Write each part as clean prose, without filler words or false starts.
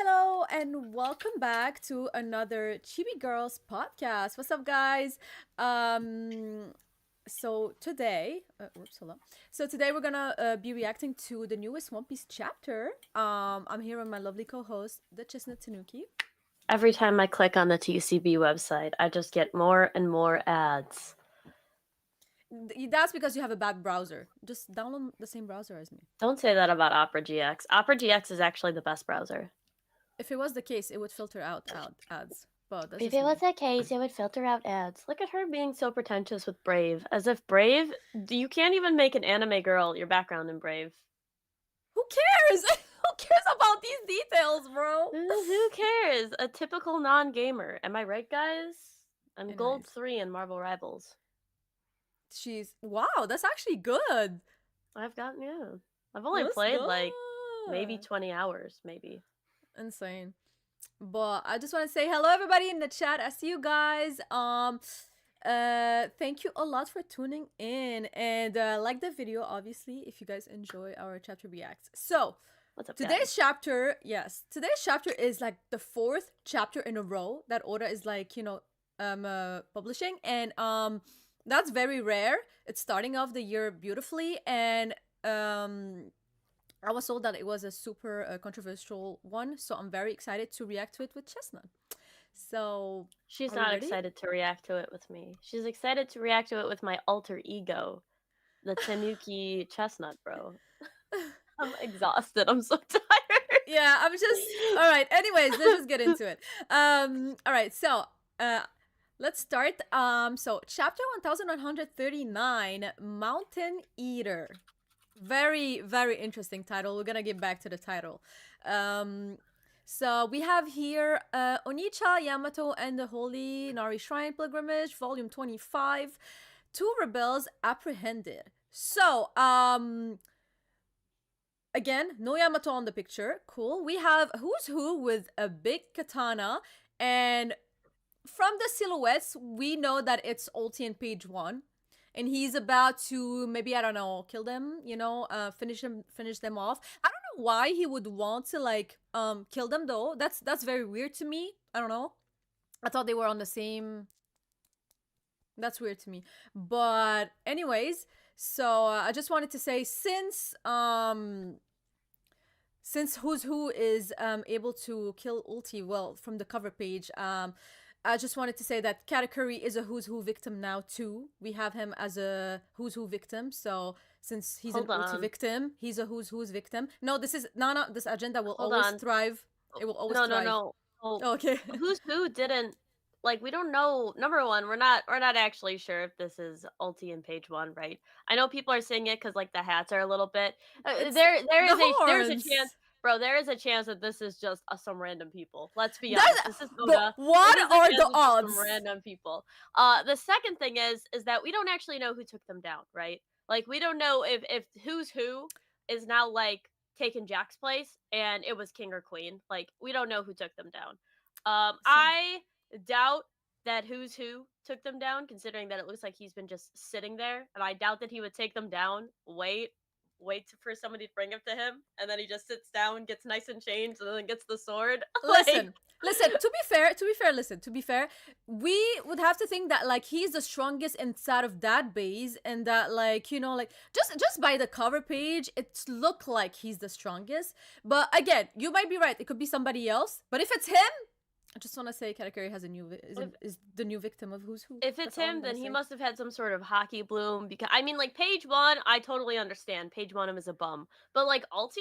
hello, and welcome back to another Chibi Girls podcast. What's up, guys? Um, hold on. So today we're gonna be reacting to the newest One Piece chapter. I'm here with my lovely co-host, the Chestnut Tanuki. Every time I click on the TCB website, I just get more and more ads. That's because you have a bad browser. Just download the same browser as me. Don't say that about Opera GX. Opera GX is actually the best browser. If it was the case, it would filter out ads. But that's If just it was me. the case, it would filter out ads. Look at her being so pretentious with Brave. As if Brave, you can't even make an anime girl your background in Brave. Who cares? Who cares about these details, bro? Who cares? A typical non-gamer. Am I right, guys? I'm gold Anyways. 3 in Marvel Rivals. Wow, that's actually good. Yeah. I've only That's played like maybe good. 20 hours, maybe. Insane. But I just want to say hello everybody in the chat. I see you guys. Thank you a lot for tuning in and like the video obviously if you guys enjoy our chapter reacts. So, What's up, today's guys? chapter, yes, today's chapter is like the fourth chapter in a row that Oda is like, publishing, and that's very rare. It's starting off the year beautifully, and um I was told that it was a super controversial one, so I'm very excited to react to it with Chestnut. So, She's are we not ready? excited to react to it with me. She's excited to react to it with my alter ego, the Tanuki chestnut bro. I'm exhausted. I'm so tired. Yeah, I'm just all right. Anyways, let's just get into it. All right. So, uh, let's start. So chapter 1139, Mountain Eater. Very, very interesting title. We're gonna get back to the title. Um, so we have here Onicha, Yamato, and the Holy Nari Shrine Pilgrimage, Volume 25. Two rebels apprehended. So, again, no Yamato on the picture. Cool. We have Who's Who with a big katana, and from the silhouettes, we know that it's Ulti in page one. And he's about to maybe, I don't know, kill them, finish them off. I don't know why he would want to like kill them though. That's very weird to me. I don't know. I thought they were on the same. That's weird to me. But anyways, so I just wanted to say since Who's Who is able to kill Ulti, well, from the cover page, I just wanted to say that Katakuri is a Who's Who victim now too. We have him as a Who's Who victim, so since he's an Hold Ulti on. victim, he's a Who's victim. No, this is no. This agenda will Hold always on. thrive. It will always No, no, thrive. no. Oh, Okay. Who's Who didn't like we don't know. Number one, we're not actually sure if this is Ulti in page one, right? I know people are saying it because like the hats are a little bit. It's There the is there's a chance, horns. bro. There is a chance that this is just some random people. Let's be honest. That's This is but Oda. what This is a are chance the it's just some odds? random people. The second thing is that we don't actually know who took them down, right? Like we don't know if Who's Who is now like taking Jack's place and it was King or Queen. Like we don't know who took them down. So I doubt that Who's Who took them down, considering that it looks like he's been just sitting there, and I doubt that he would take them down. For somebody to bring him to him, and then he just sits down, gets nice and changed, and then gets the sword. Like, listen, to be fair, we would have to think that like he's the strongest inside of that base, and that like like just by the cover page it looked like he's the strongest. But again, you might be right, it could be somebody else, but if it's him, I just want to say Katakuri has a is the new victim of Who's Who. if it's That's all I'm him, gonna then he say. must have had some sort of hockey bloom. Because I mean, like page one, I totally understand. Page one, him is a bum, but like Alti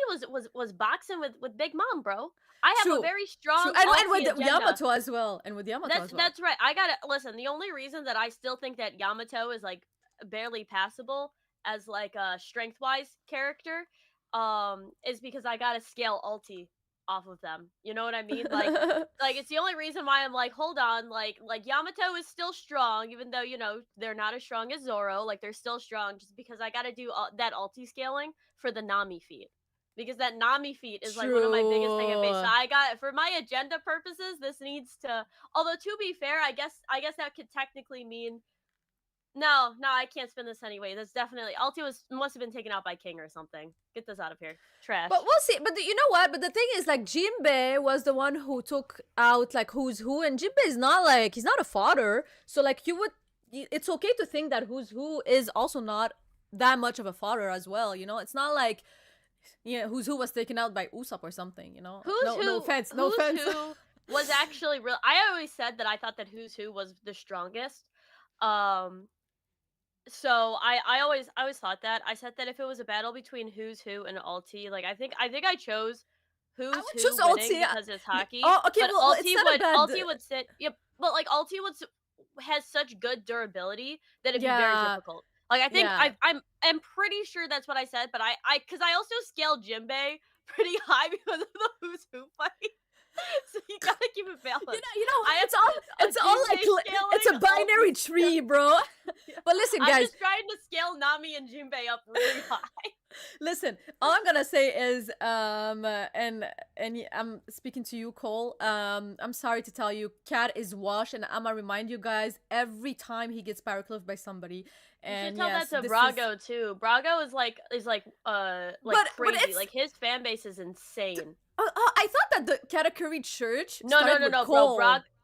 was boxing with Big Mom, bro. I have a True, very true, strong and Alti with agenda. Yamato as well, and with Yamato as well. That's right. I gotta listen. The only reason that I still think that Yamato is like barely passable as like a strength wise character, is because I gotta scale Ulti off of them. You know what I mean? Like it's the only reason why I'm like, hold on, like Yamato is still strong, even though they're not as strong as Zoro. Like they're still strong, just because I gotta do that Ulti scaling for the Nami feat because that Nami feat is like one of my biggest thing at base. So True. I got for my agenda purposes, this needs to. Although to be fair, I guess that could technically mean No, I can't spin this anyway. That's definitely Alti must have been taken out by King or something. Get this out of here. But Trash. we'll see. But you know what? But the thing is, like, Jinbei was the one who took out like who's who, and Jinbei is not like he's not a fodder. So like you would, it's okay to think that who's who is also not that much of a fodder as well. You know, it's not like who's who was taken out by Usopp or something. You know, Who's no who? offense, no Who's offense. who was actually real. I always said that I thought that Who's Who was the strongest. Um, so I always thought that. I said that if it was a battle between Who's Who and Alti, like I chose I Who's would Who choose winning Ulti. because it's hockey. Oh, okay. But Well, it's not a bad. Alti would sit. Yep. But like has such good durability that it'd be very Yeah, difficult. Like I think yeah. I'm pretty sure that's what I said. But because I also scaled Jinbei pretty high because of the Who's Who fight. So you gotta keep it balanced. You know, I have it's all like Jinbei it's a scaling binary Alti. tree, bro. But listen, I'm guys, just trying to scale Nami and Jinbei up really high. listen. All I'm gonna say is, I'm speaking to you, Cole. I'm sorry to tell you, Cat is washed, and I'm gonna remind you guys every time he gets pyroclipped by somebody. You should And tell yes, that to this Brago too. Brago is but crazy. it's Like his fan base is insane. I thought that the Katakuri Church No, no, started no, with no, bro. Cole.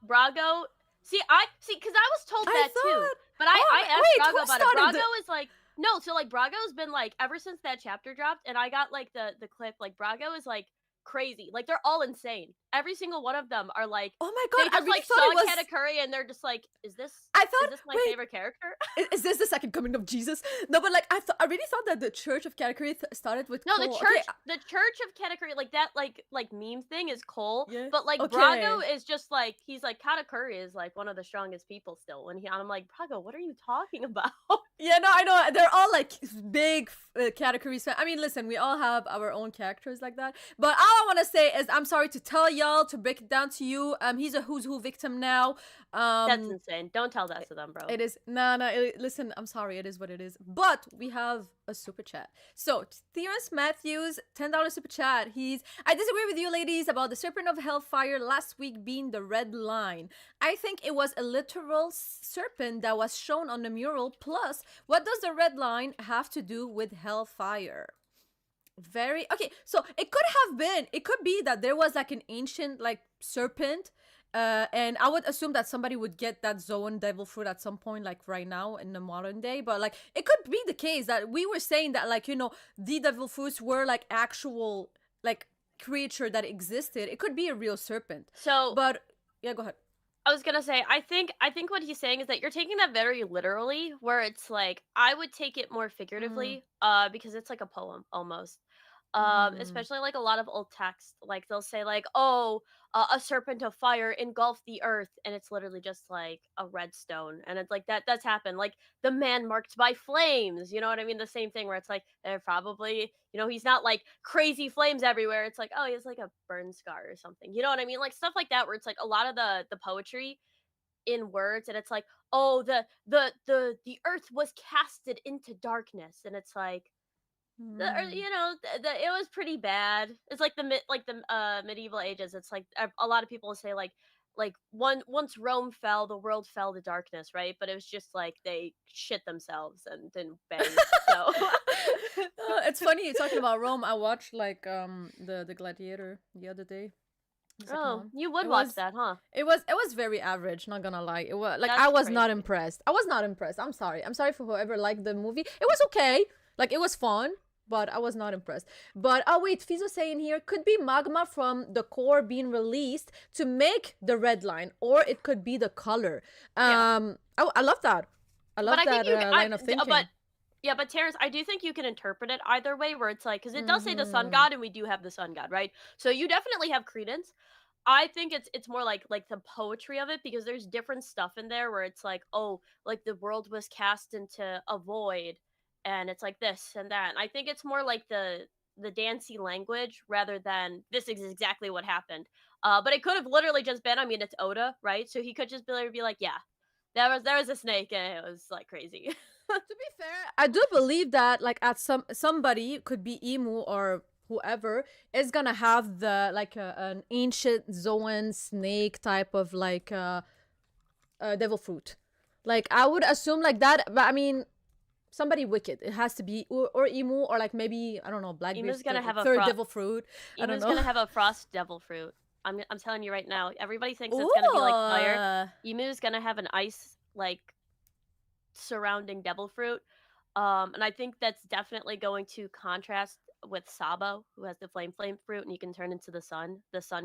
Brago. See, because I was told I that too. thought. But Oh I asked wait, who Brago about it. started Brago is like, no. So like Brago's been like ever since that chapter dropped, and I got like the clip. Like Brago is like crazy. Like they're all insane. Every single one of them are like Oh my they god, I just really like thought saw it was. Katakuri and they're just like, I is thought. this my Wait, favorite character? is this the second coming of Jesus? No, but like I really thought that the Church of Katakuri started with No, Cole. Okay, the church of Katakuri, like that, like meme thing is Cole, yeah. but like Okay. Brago is just like he's like Katakuri is like one of the strongest people still. When I'm like Brago, what are you talking about? Yeah, no, I know. They're all like big categories. I mean, listen, we all have our own characters like that. But all I want to say is, I'm sorry to tell y'all to break it down to you. He's a who's who victim now. That's Um, insane. Don't tell that to them, bro. it is no. Listen, I'm sorry. It is what it is. But we have a super chat. So Terrence Matthews, $10 super chat. I disagree with you, ladies, about the Serpent of Hellfire last week being the red line. I think it was a literal serpent that was shown on the mural. Plus, what does the red line have to do with Hellfire? Very okay. So it could be that there was like an ancient like serpent, and I would assume that somebody would get that Zoan devil fruit at some point, like right now in the modern day. But like it could be the case that we were saying that, like, the devil fruits were like actual like creature that existed. It could be a real serpent. So But yeah, go ahead. I was gonna say, I think what he's saying is that you're taking that very literally, where it's like I would take it more Mm, figuratively, because it's like a poem almost. mm. Especially like a lot of old text, like they'll say like, "Oh, a serpent of fire engulfed the earth," and it's literally just like a red stone, and it's like that's happened. Like the man marked by flames, you know what I mean? The same thing where it's like they're probably, he's not like crazy flames everywhere. It's like, oh, he has like a burn scar or something. You know what I mean? Like stuff like that, where it's like a lot of the poetry in words, and it's like, oh, the earth was casted into darkness, and it's like Mm. it was pretty bad. It's like the medieval ages. It's like a lot of people say like once Rome fell, the world fell to darkness, right? But it was just like they shit themselves and then banged. So It's funny you're talking about Rome. I watched like the Gladiator the other day, the second oh, one. you would It watch was that, huh? it was very average, not gonna lie. It was like I That's was not crazy. impressed. I was not impressed. I'm sorry. I'm sorry for whoever liked the movie. It was okay. Like it was fun, but I was not impressed. But oh wait, Fizo saying here could be magma from the core being released to make the red line, or it could be the color. Yeah, I love that. I but love I think that line of but thinking. yeah, but Terrence, I do think you can interpret it either way, where it's like, because it does say the sun Mm-hmm. god, and we do have the sun god, right? So you definitely have credence. I think it's more like the poetry of it, because there's different stuff in there where it's like, oh, like the world was cast into a void, and it's like this and that. And I think it's more like the dancey language rather than this is exactly what happened. But it could have literally just been, I mean, it's Oda, right? So he could just be like, yeah, there was a snake and it was like crazy. To be fair, I do believe that like at somebody could be Emu or whoever is gonna have the like an ancient Zoan snake type of like devil fruit. Like I would assume like that, but I mean, somebody wicked. It has to be or Emu or like maybe I don't know Blackbeard's Emu's gonna have a third devil fruit. I don't Emu's know. gonna have a frost devil fruit. I'm telling you right now. Everybody thinks it's gonna be like fire. Ooh. Emu's gonna have an ice like surrounding devil fruit. And I think that's definitely going to contrast with Sabo, who has the flame fruit, and he can turn into the sun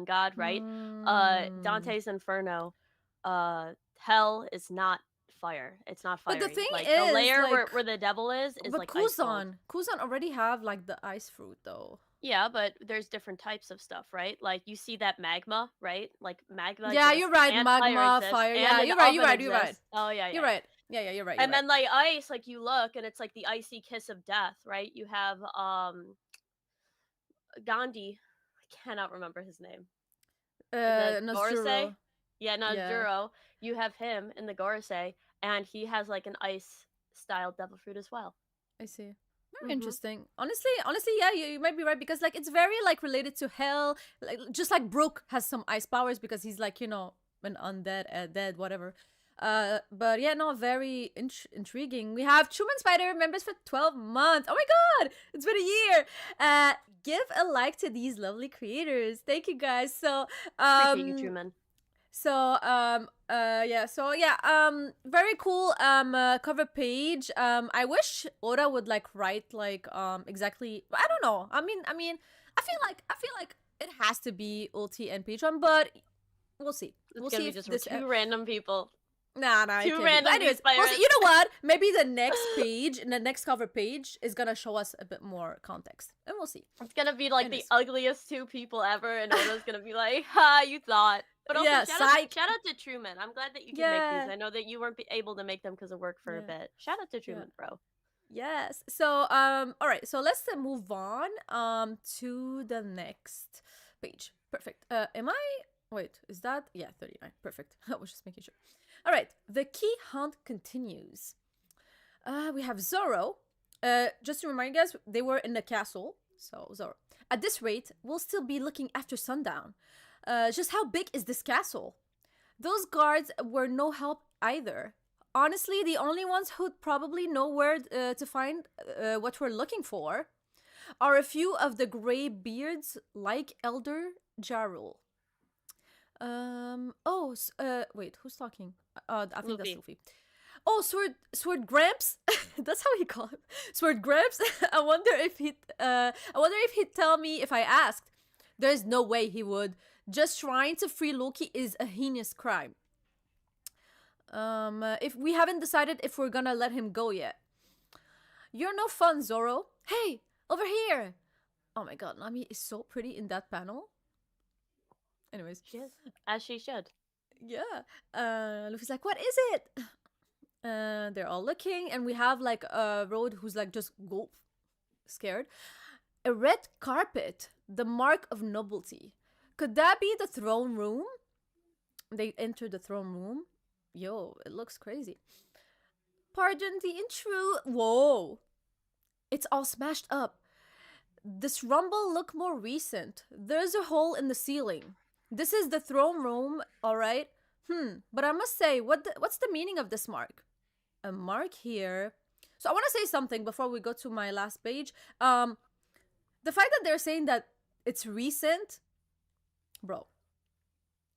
god, right? Hmm. Dante's Inferno, hell is not fire. It's not But the fiery. thing Like the is, layer like, where the devil is but like ice cold. Kuzan already have like the ice fruit though. Yeah, but there's different types of stuff, right? Like you see that magma, right? Like magma Yeah, you're exists right. and fire Magma, exists fire. and Yeah, an you're right. You're oven right. You're right. exists. Oh yeah, You're yeah. right. Yeah, yeah, you're right. You're And right. then like ice, like you look and it's like the icy kiss of death, right? You have Gandhi. I cannot remember his name. The Gorosei? Nozzuro. Yeah, Yeah, Najuro. You have him in the Gorosei, and he has like an ice style devil fruit as well. I see. Very Mm-hmm. interesting. Honestly, yeah, you might be right because like it's very like related to hell. Like just like Brook has some ice powers because he's like an undead, dead, whatever. But yeah, no, very intriguing. We have Truman Spider members for 12 months. Oh my god, it's been a year. Give a like to these lovely creators. Thank you guys. Appreciate you, Truman. Very cool cover page. I wish Oda would like write like exactly, I don't know. I feel like it has to be ulti and page one, but we'll see. It's We'll gonna see be if just this two random people. nah, it Two can't be. But random anyways, Beast we'll see. Pirates. You know what? Maybe the next page, in the next cover page, is gonna show us a bit more context, and we'll see. It's gonna be like Anyways. the ugliest two people ever, and Oda's gonna be like, "Ha, you thought." But also, Yeah, psych. shout out to Truman. I'm glad that you can make these. Yeah. I know that you weren't able to make them because of work for a Yeah. bit. Shout out to Yeah. Truman, bro. Yes. So all right. So let's move on to the next page. Perfect. Am I wait, is that 39. Perfect. I was just making sure. All right. The key hunt continues. We have Zoro. Just to remind you guys, they were in the castle. So Zoro. At this rate, we'll still be looking after sundown. Just how big is this castle? Those guards were no help either. Honestly, the only ones who'd probably know where to find what we're looking for are a few of the gray beards like Elder Jarul. Wait, who's talking? I think that's Luffy. Luffy. Oh, Sword Gramps. That's how he called him. Sword Gramps. I wonder if he'd tell me if I asked. There's no way he would. Just trying to free Loki is a heinous crime. If we haven't decided if we're gonna let him go yet. You're no fun, Zoro. Hey, over here. Oh my god, Nami is so pretty in that panel. Anyways. She is, as she should. Yeah. Luffy's like, what is it? They're all looking, and we have like a Road who's like just gulp, scared. A red carpet, the mark of nobility. Could that be the throne room? They enter the throne room. Yo, it looks crazy. Pardon the intrude. Whoa. It's all smashed up. This rumble look more recent. There's a hole in the ceiling. This is the throne room, alright? But I must say, what's the meaning of this mark? A mark here. So I want to say something before we go to my last page. The fact that they're saying that it's recent, bro.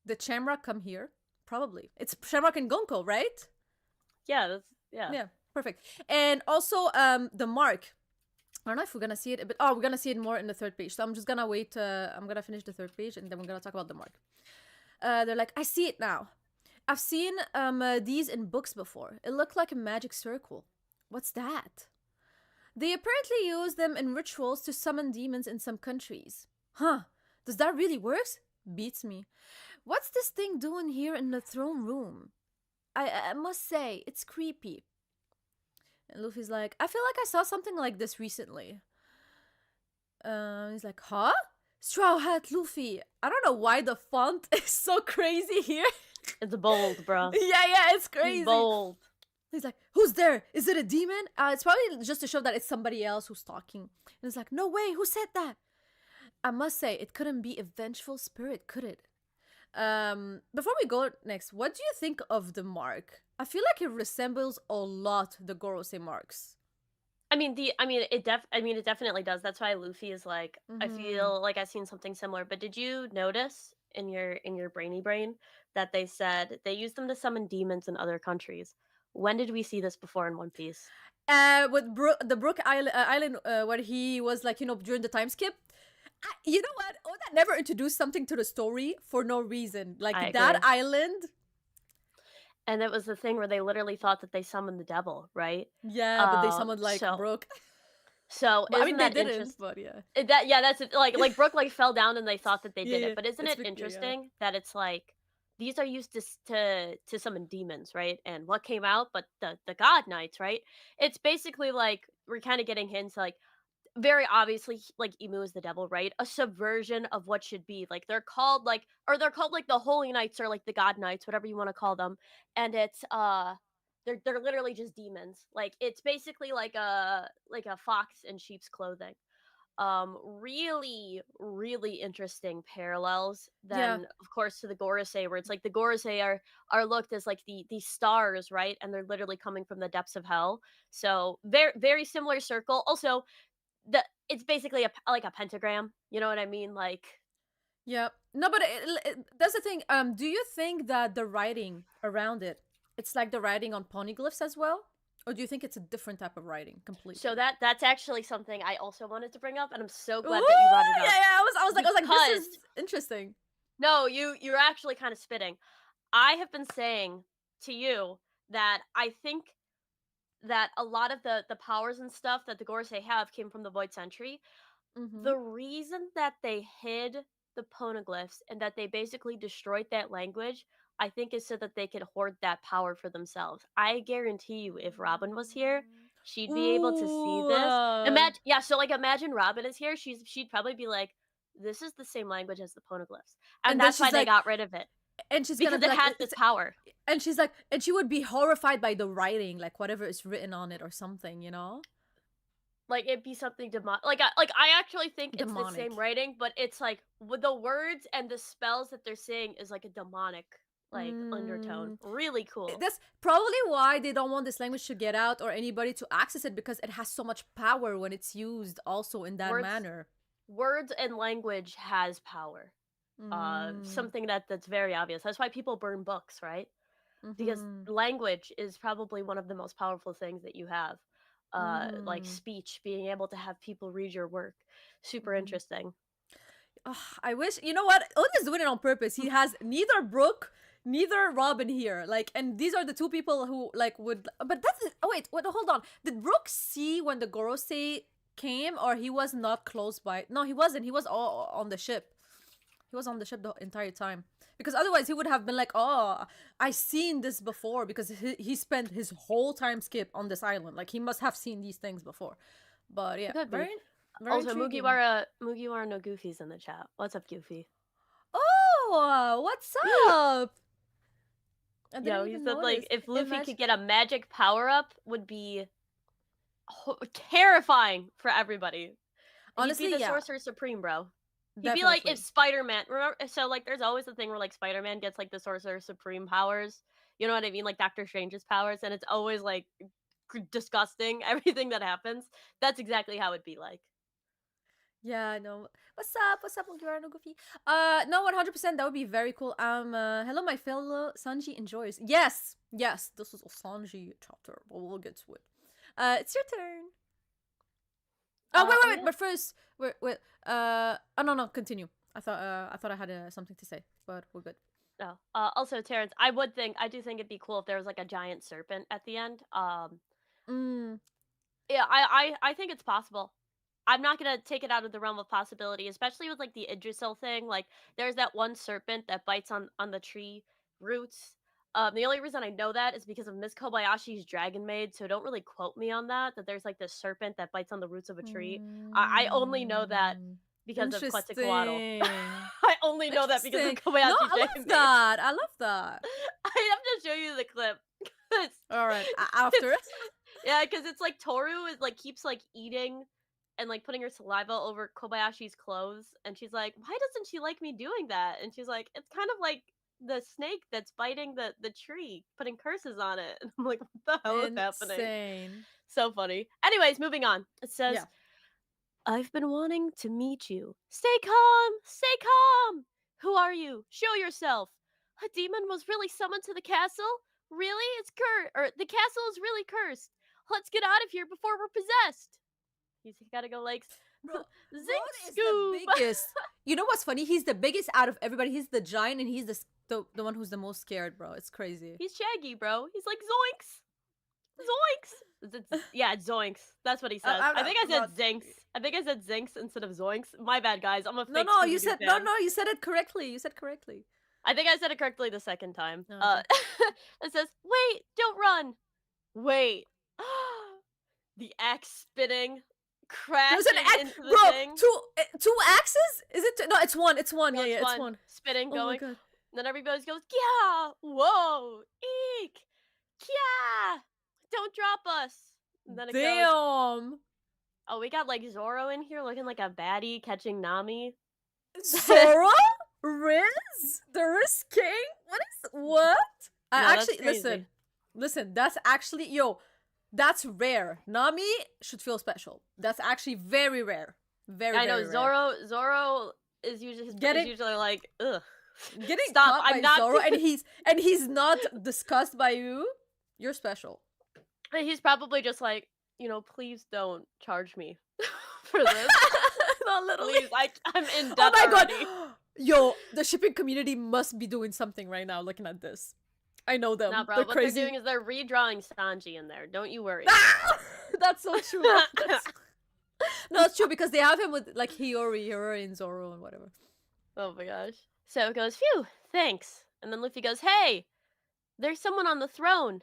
The Shamrock come here? Probably. It's Shamrock and Gonko, right? Yeah, Yeah, perfect. And also, the mark. I don't know if we're gonna see it, but we're gonna see it more in the third page. So I'm just gonna wait. I'm gonna finish the third page, and then we're gonna talk about the mark. They're like, I see it now. I've seen these in books before. It looked like a magic circle. What's that? They apparently use them in rituals to summon demons in some countries. Huh? Does that really work? Beats me. What's this thing doing here in the throne room? I must say, it's creepy. And Luffy's like, I feel like I saw something like this recently. He's like, huh? Straw Hat Luffy. I don't know why the font is so crazy here. it's bold, bro. yeah, it's crazy. It's bold. He's like, who's there? Is it a demon? It's probably just to show that it's somebody else who's talking. And it's like, no way, who said that? I must say, it couldn't be a vengeful spirit, could it? Before we go next, what do you think of the mark? I feel like it resembles a lot the Gorosei marks. I mean it definitely does. That's why Luffy is like, I Mm-hmm. feel like I've seen something similar. But did you notice in your brainy brain that they said they used them to summon demons in other countries? When did we see this before in One Piece? With the Brook Island, where he was like, during the time skip. You know what? Oda never introduced something to the story for no reason. I Like that agree. island. And it was the thing where they literally thought that they summoned the devil, right? Yeah, but they summoned like So Brook. so But I isn't mean, they that didn't. interesting? But yeah. That yeah, that's it. Like Brooke like fell down and they thought that they Yeah, did yeah. it. But isn't It's it yeah, yeah. interesting that it's like these are used to summon demons, right? And what came out, but the God Knights, right? It's basically like we're kind of getting hints like very obviously like Emu is the devil, right? A subversion of what should be. Like they're called like the Holy Knights or like the God Knights, whatever you want to call them. And it's they're literally just demons. Like it's basically like a fox in sheep's clothing. Really interesting parallels Yeah. then of course to the Gorosei, where it's like the Gorosei are looked as like the stars, right? And they're literally coming from the depths of hell. So very similar circle. Also, the it's basically like a pentagram. You know what I mean? Like Yeah. No, but that's the thing. Do you think that the writing around it, it's like the writing on poneglyphs as well, or do you think it's a different type of writing so completely? that's actually something I also wanted to bring up, and I'm so glad that you brought it Ooh, yeah, up yeah. I was like, this because is interesting. no, you're actually kind of spitting. I have been saying to you that I think that a lot of the powers and stuff that the Gorosei have came from the Void Century. Mm-hmm. The reason that they hid the poneglyphs and that they basically destroyed that language, I think, is so that they could hoard that power for themselves. I guarantee you, if Robin was here, she'd be able to see Ooh. this. Imagine, yeah. So, like, imagine Robin is here. She'd probably be like, "This is the same language as the poneglyphs," and And then that's why she's they like, got rid of it and she's gonna because be it like, has this power. and she's like, and she would be horrified by the writing, like whatever is written on it or something. Like it'd be something demonic. Like I actually think it's the same Demonic. writing, but it's like with the words and the spells that they're saying is like a demonic like undertone. Mm, Really cool. that's probably why they don't want this language to get out or anybody to access it, because it has so much power when it's used also in that Words manner. words and language has power. Mm, Something that's very obvious. That's why people burn books, right? Because mm-hmm, language is probably one of the most powerful things that you have. Like mm-hmm, speech, being able to have people read your work. Super mm-hmm. interesting. Ugh, I wish, you know what? Oda's doing it on purpose. He has neither Brooke, neither Robin here. Like, and these are the two people who like would. But that's oh wait, hold on. Did Brooke see when the Gorosei came, or he was not close by? No, he wasn't. He was all on the ship. He was on the ship the entire time. Because otherwise, he would have been like, "Oh, I seen this before." Because he spent his whole time skip on this island. Like, he must have seen these things before. But It yeah, could be. very Also, intriguing. Mugiwara no Goofy's in the chat. What's up, Goofy? Oh, what's up? I didn't Yo, he even said like notice. if Luffy Imagine, could get a magic power up, would be terrifying for everybody. He'd be honestly, the yeah, Sorcerer Supreme, bro. He'd be like if definitely. Spider Man. Remember, so like there's always the thing where like Spider Man gets like the Sorcerer Supreme powers. You know what I mean? Like Doctor Strange's powers, and it's always like disgusting. Everything that happens. That's exactly how it'd be like. Yeah, I know. What's up? What's up, Mugiwara no Goofy? No, 100%. That would be very cool. Hello, my fellow Sanji enjoyers. Yes, yes, this is a Sanji chapter, but we'll get to it. It's your turn. Oh, Oh wait. yeah. But first, wait. Oh no, continue. I thought I had something to say, but we're good. No. Also, Terrence, I do think it'd be cool if there was like a giant serpent at the end. Mm, Yeah, I think it's possible. I'm not gonna take it out of the realm of possibility, especially with like the Idrisil thing. Like, there's that one serpent that bites on the tree roots. The only reason I know that is because of Miss Kobayashi's Dragon Maid. So don't really quote me on that. That there's like this serpent that bites on the roots of a tree. I only know that mm, because of Quetzalcoatl. interesting. I only know that because of Interesting. No, Kobayashi's I Dragon love Maid. that. I love that. I have to show you the clip. 'Cause All right, after. it's yeah, because it's like Toru is like keeps like eating and like putting her saliva over Kobayashi's clothes, and she's like, "Why doesn't she like me doing that?" And she's like, "It's kind of like the snake that's biting the tree, putting curses on it. And I'm like, what the hell is happening? Insane. So funny. Anyways, moving on. It says, Yeah. I've been wanting to meet you. Stay calm! Stay calm! Who are you? Show yourself! A demon was really summoned to the castle? Really? It's cursed. Or the castle is really cursed. Let's get out of here before we're possessed. He's gotta go like, Bro, Ron Zink is the Scoob! biggest. You know what's funny? He's the biggest out of everybody. He's the giant, and he's the one who's the most scared, bro. It's crazy. He's Shaggy, bro. He's like, Zoinks! Zoinks! Yeah, it's Zoinks. That's what he says. I think I said Zinks. I think I said Zinks instead of Zoinks. My bad, guys. I'm a fake No, you Scooby-Doo said fan. no. You said it correctly. You said correctly. I think I said it correctly the second time. Oh, okay. It says, wait, don't run. Wait. The axe spinning, crashing There's an axe, into the bro. thing. Two axes? Is it? No, it's one. It's one. No, Yeah, it's it's one. Spinning, Oh my going. god. Then everybody goes, yeah, whoa, eek, yeah, don't drop us. And then it goes, Damn. oh, we got like Zoro in here looking like a baddie catching Nami. Sora? Riz? The Riz King? What? No, I that's actually crazy. listen, that's actually that's rare. Nami should feel special. That's actually very rare. I know Very rare. Zoro is usually like, ugh. Getting Stop! caught by I'm not. Zoro and he's not discussed by you. You're special. He's probably just like, please don't charge me for this. Not literally. Please, I'm in debt Oh my already. god. Yo, the shipping community must be doing something right now looking at this. I know them. Nah, bro. They're What crazy. they're doing is they're redrawing Sanji in there. Don't you worry. That's so true. No, it's true because they have him with like Hiyori and Zoro and whatever. Oh my gosh. So it goes, phew, thanks. And then Luffy goes, hey, there's someone on the throne.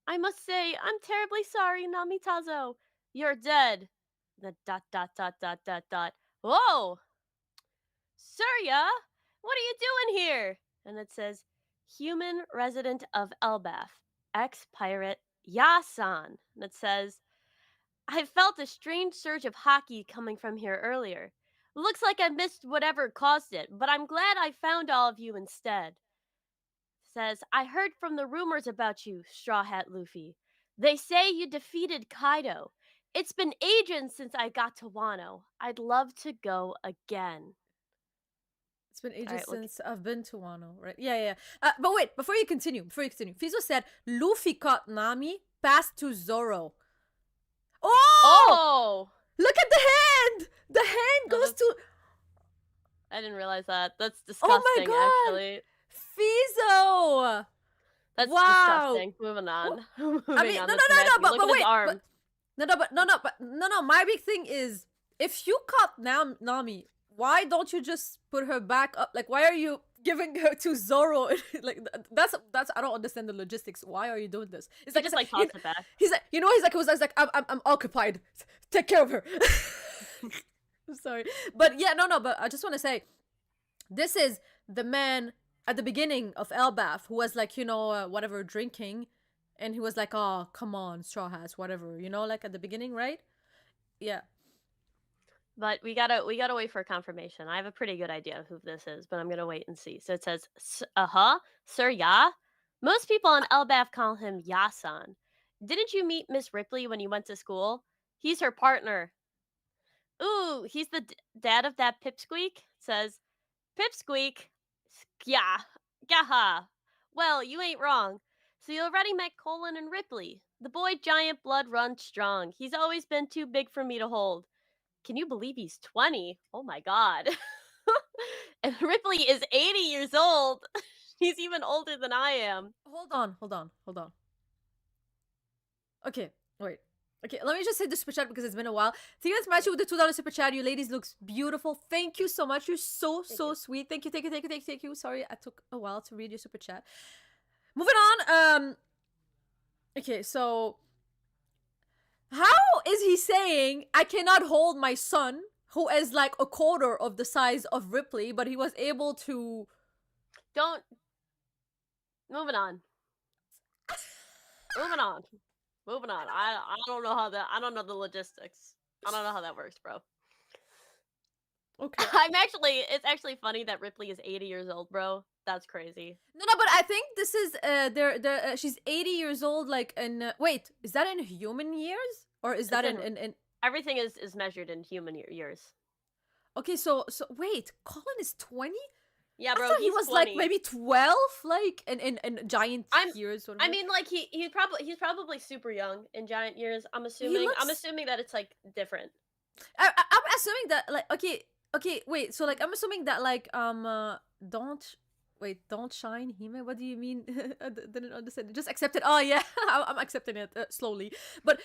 I must say, I'm terribly sorry, Namitazo. You're dead. The ... Whoa! Surya, what are you doing here? And it says, human resident of Elbaf, ex-pirate Yasan. And it says, I felt a strange surge of hockey coming from here earlier. Looks like I missed whatever caused it, but I'm glad I found all of you instead. Says, I heard from the rumors about you, Straw Hat Luffy. They say you defeated Kaido. It's been ages since I got to Wano. I'd love to go again. It's been ages since I've been to Wano, right? Yeah. But wait, before you continue, Fizo said Luffy caught Nami, passed to Zoro. Oh! Look at the hand! The hand goes to... I didn't realize that. That's disgusting, oh my god! Actually. Fizo! That's disgusting. Moving on. I mean, no, but wait. No, my big thing is, if you caught Nami, why don't you just put her back up? Like, why are you giving her to Zoro? Like, that's I don't understand the logistics. Why are you doing this? It's just like toss it back. He's like, he's like, I'm occupied. Take care of her. I'm sorry, but yeah, no, but I just want to say, this is the man at the beginning of Elbaf who was like, whatever, drinking, and he was like, oh, come on, Straw Hats, whatever, like at the beginning, right? Yeah. But we gotta wait for confirmation. I have a pretty good idea of who this is, but I'm gonna wait and see. So it says, Sir Ya. Most people on Elbaf call him Yasan. Didn't you meet Miss Ripley when you went to school? He's her partner. Ooh, he's the dad of that Pipsqueak? It says, Pipsqueak? Yeah. Gaha. Well, you ain't wrong. So you already met Colin and Ripley. The boy giant blood runs strong. He's always been too big for me to hold. Can you believe he's 20? Oh my god. And Ripley is 80 years old. He's even older than I am. Hold on. Okay, wait. Okay, let me just say the super chat because it's been a while. Tigres Machi with the $2 super chat. You ladies looks beautiful. Thank you so much. You're so sweet. Thank you. Sorry, I took a while to read your super chat. Moving on. Okay, so how is he saying I cannot hold my son, who is like a quarter of the size of Ripley, but he was able to... Moving on. I don't know how that... I don't know the logistics. I don't know how that works, bro. Okay. It's actually funny that Ripley is 80 years old, bro. That's crazy. No, but I think this is she's 80 years old. Like, in wait, is that in human years or is It's that in in? everything is measured in human years. Okay, so wait, Colin is 20. Yeah, I bro, thought he he's was like 20. maybe 12, like in giant I'm years. I Whatever. mean, like he's probably super young in giant years. He I'm looks. assuming that it's like different. I'm assuming that, like, okay, wait. So, like, I'm assuming that, like, don't don't shine, Hime. What do you mean? Didn't understand. Just accept it. Oh yeah, I'm accepting it slowly. But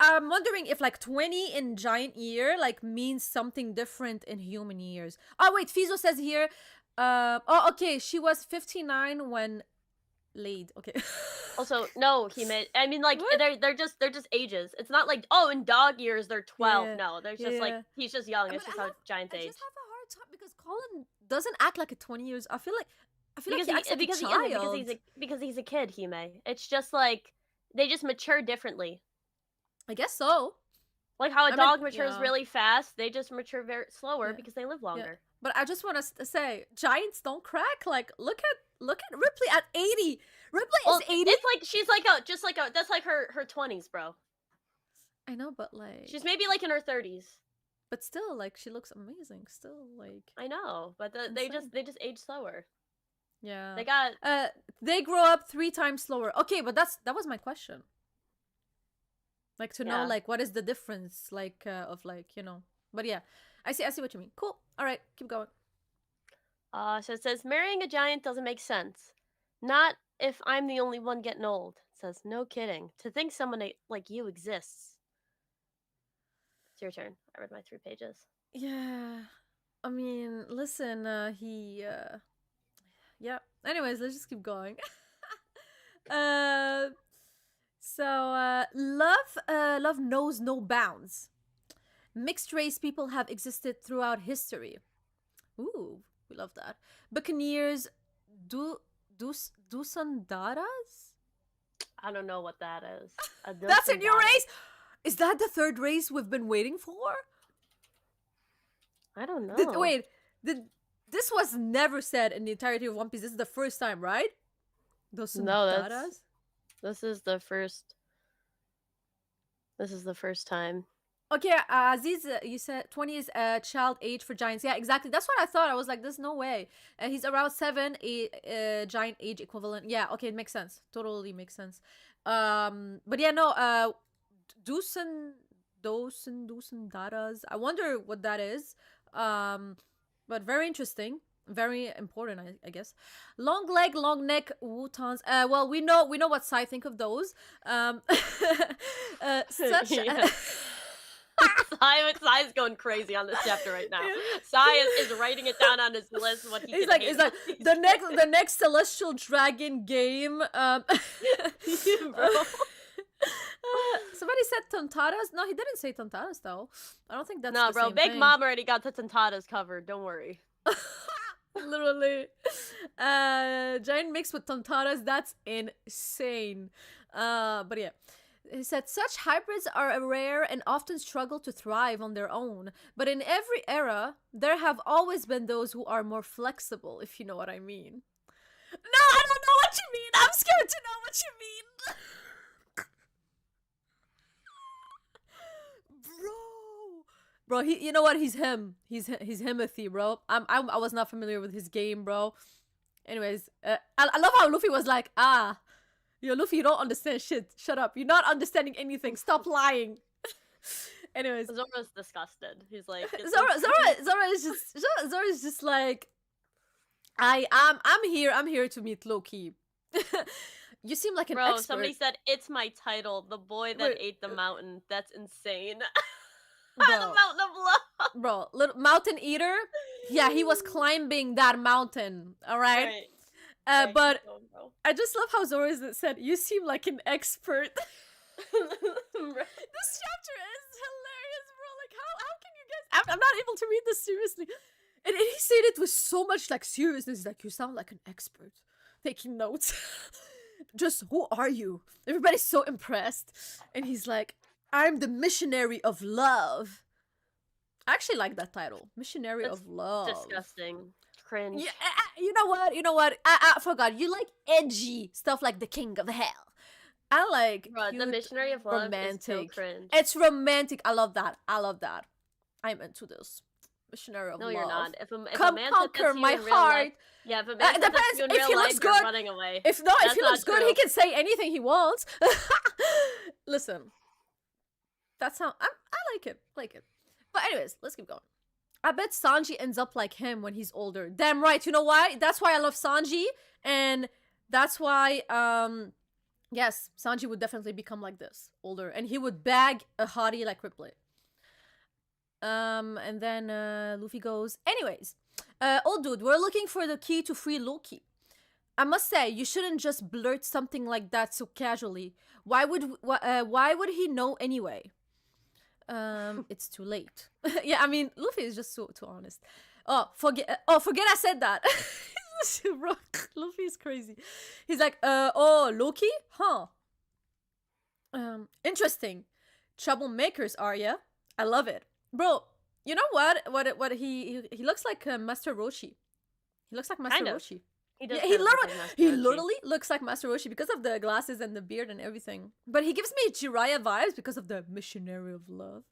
I'm wondering if, like, 20 in giant year like means something different in human years. Oh wait, Fizo says here. Oh, okay. She was 59 when laid. Okay. Also, no, he made. I mean, like What? they're just ages. It's not like, oh, in dog years they're 12. Yeah, No, there's yeah, just like yeah. he's just young. But It's just how giants I just age. have a hard time because Colin doesn't act like a 20 years. I feel like Because he acts like a because he isn't child. because he's a kid. Hime. It's just like they just mature differently. I guess so. Like how a I mean, dog matures yeah, really fast, they just mature very slower yeah, because they live yeah. longer. But I just want to say, giants don't crack. Like, look at Ripley at 80. Ripley Well, is 80. it's like she's like a just like a that's like her 20s, bro. I know, but like, She's maybe like in her 30s. but still, like, she looks amazing. Still, like, I know, but insane. they just age slower. Yeah. They got They grow up 3 times slower. Okay, but that was my question. Like, to know, yeah. like, what is the difference, like, of, like, But yeah, I see what you mean. Cool. All right, keep going. So it says marrying a giant doesn't make sense. Not if I'm the only one getting old. It says no kidding. To think someone like you exists. It's your turn. I read my 3 pages. Yeah. I mean, listen, yeah. Anyways, let's just keep going. uh love knows no bounds. Mixed race people have existed throughout history. Ooh, we love that. Buccaneers do Dusandaras? I don't know what that is. A That's a new Dosandada. race. Is that the third race we've been waiting for? I don't know. Wait, did this was never said in the entirety of One Piece. This is the first time, right? No, Dusandaras? this is the first. This is the first time. Okay, Aziz, you said 20 is child age for giants. Yeah, exactly. That's what I thought. I was like, there's no way. He's around 7, a giant age equivalent. Yeah, okay, it makes sense. Totally makes sense. But yeah, no, Dusan Daras. I wonder what that is. But very interesting. Very important, I guess. Long leg, long neck, Wutons. Well, we know what Sai think of those. Such. Yeah. Sai is going crazy on this chapter right now. Sai is writing it down on his list. What he's like the next celestial dragon game. Bro. Somebody said Tontaras. No, he didn't say Tontaras though. I don't think that's no, the bro. same Big thing. Mom already got the Tontadas covered. Don't worry. Literally. Giant mix with Tontaras. That's insane. But yeah. He said such hybrids are rare and often struggle to thrive on their own. But in every era, there have always been those who are more flexible, if you know what I mean. No, I don't know what you mean. I'm scared to know what you mean. Bro, you know what? He's him. He's Himothy, bro. I was not familiar with his game, bro. Anyways, I love how Luffy was like, yo, Luffy, you don't understand shit. Shut up. You're not understanding anything. Stop lying. Anyways, Zora's disgusted. He's like Zora is just like, I'm here to meet Loki. You seem like an bro, expert. somebody said it's my title, the boy that ate the mountain. That's insane. Bro, the mountain of love. Bro, little mountain eater. Yeah, he was climbing that mountain. All right. But I just love how Zora said, "You seem like an expert." This chapter is hilarious, bro. Like, how can you guys? I'm not able to read this seriously. And he said it with so much like seriousness. Like, you sound like an expert, taking notes. Just who are you? Everybody's so impressed, and he's like, I'm the missionary of love. I actually like that title, Missionary That's of Love. disgusting. Yeah, Cringe. you know what? You know what? I forgot. You like edgy stuff like the King of Hell. I like Bruh, the cute, Missionary of Love is so romantic. cringe. It's romantic. I love that. I love that. I'm into this. Missionary of No, you're Love. not. If a Come man said that conquer to you my in real life, heart. yeah, if a man It said that to depends you in if real he life, looks you're good. running away. If no, if That's he not looks good, he true. can say anything he wants. Listen, that's how I like it. Like it. But anyways, let's keep going. I bet Sanji ends up like him when he's older. Damn right. You know why? That's why I love Sanji, and that's why yes, Sanji would definitely become like this, older, and he would bag a hottie like Ripley. And then Luffy goes, anyways, old dude, we're looking for the key to free Loki. I must say, you shouldn't just blurt something like that so casually. Why would he know anyway? It's too late. Yeah, I mean, Luffy is just so too honest. Forget I said that. Bro, Luffy is crazy. He's like, oh, Loki? Huh. Interesting. Troublemakers, are ya? I love it. Bro, you know what? What he looks like Master Roshi. He looks like Master Kind of. Roshi. He does Yeah, kind of look like Master he Roshi. literally looks like Master Roshi because of the glasses and the beard and everything. But he gives me Jiraiya vibes because of the missionary of love.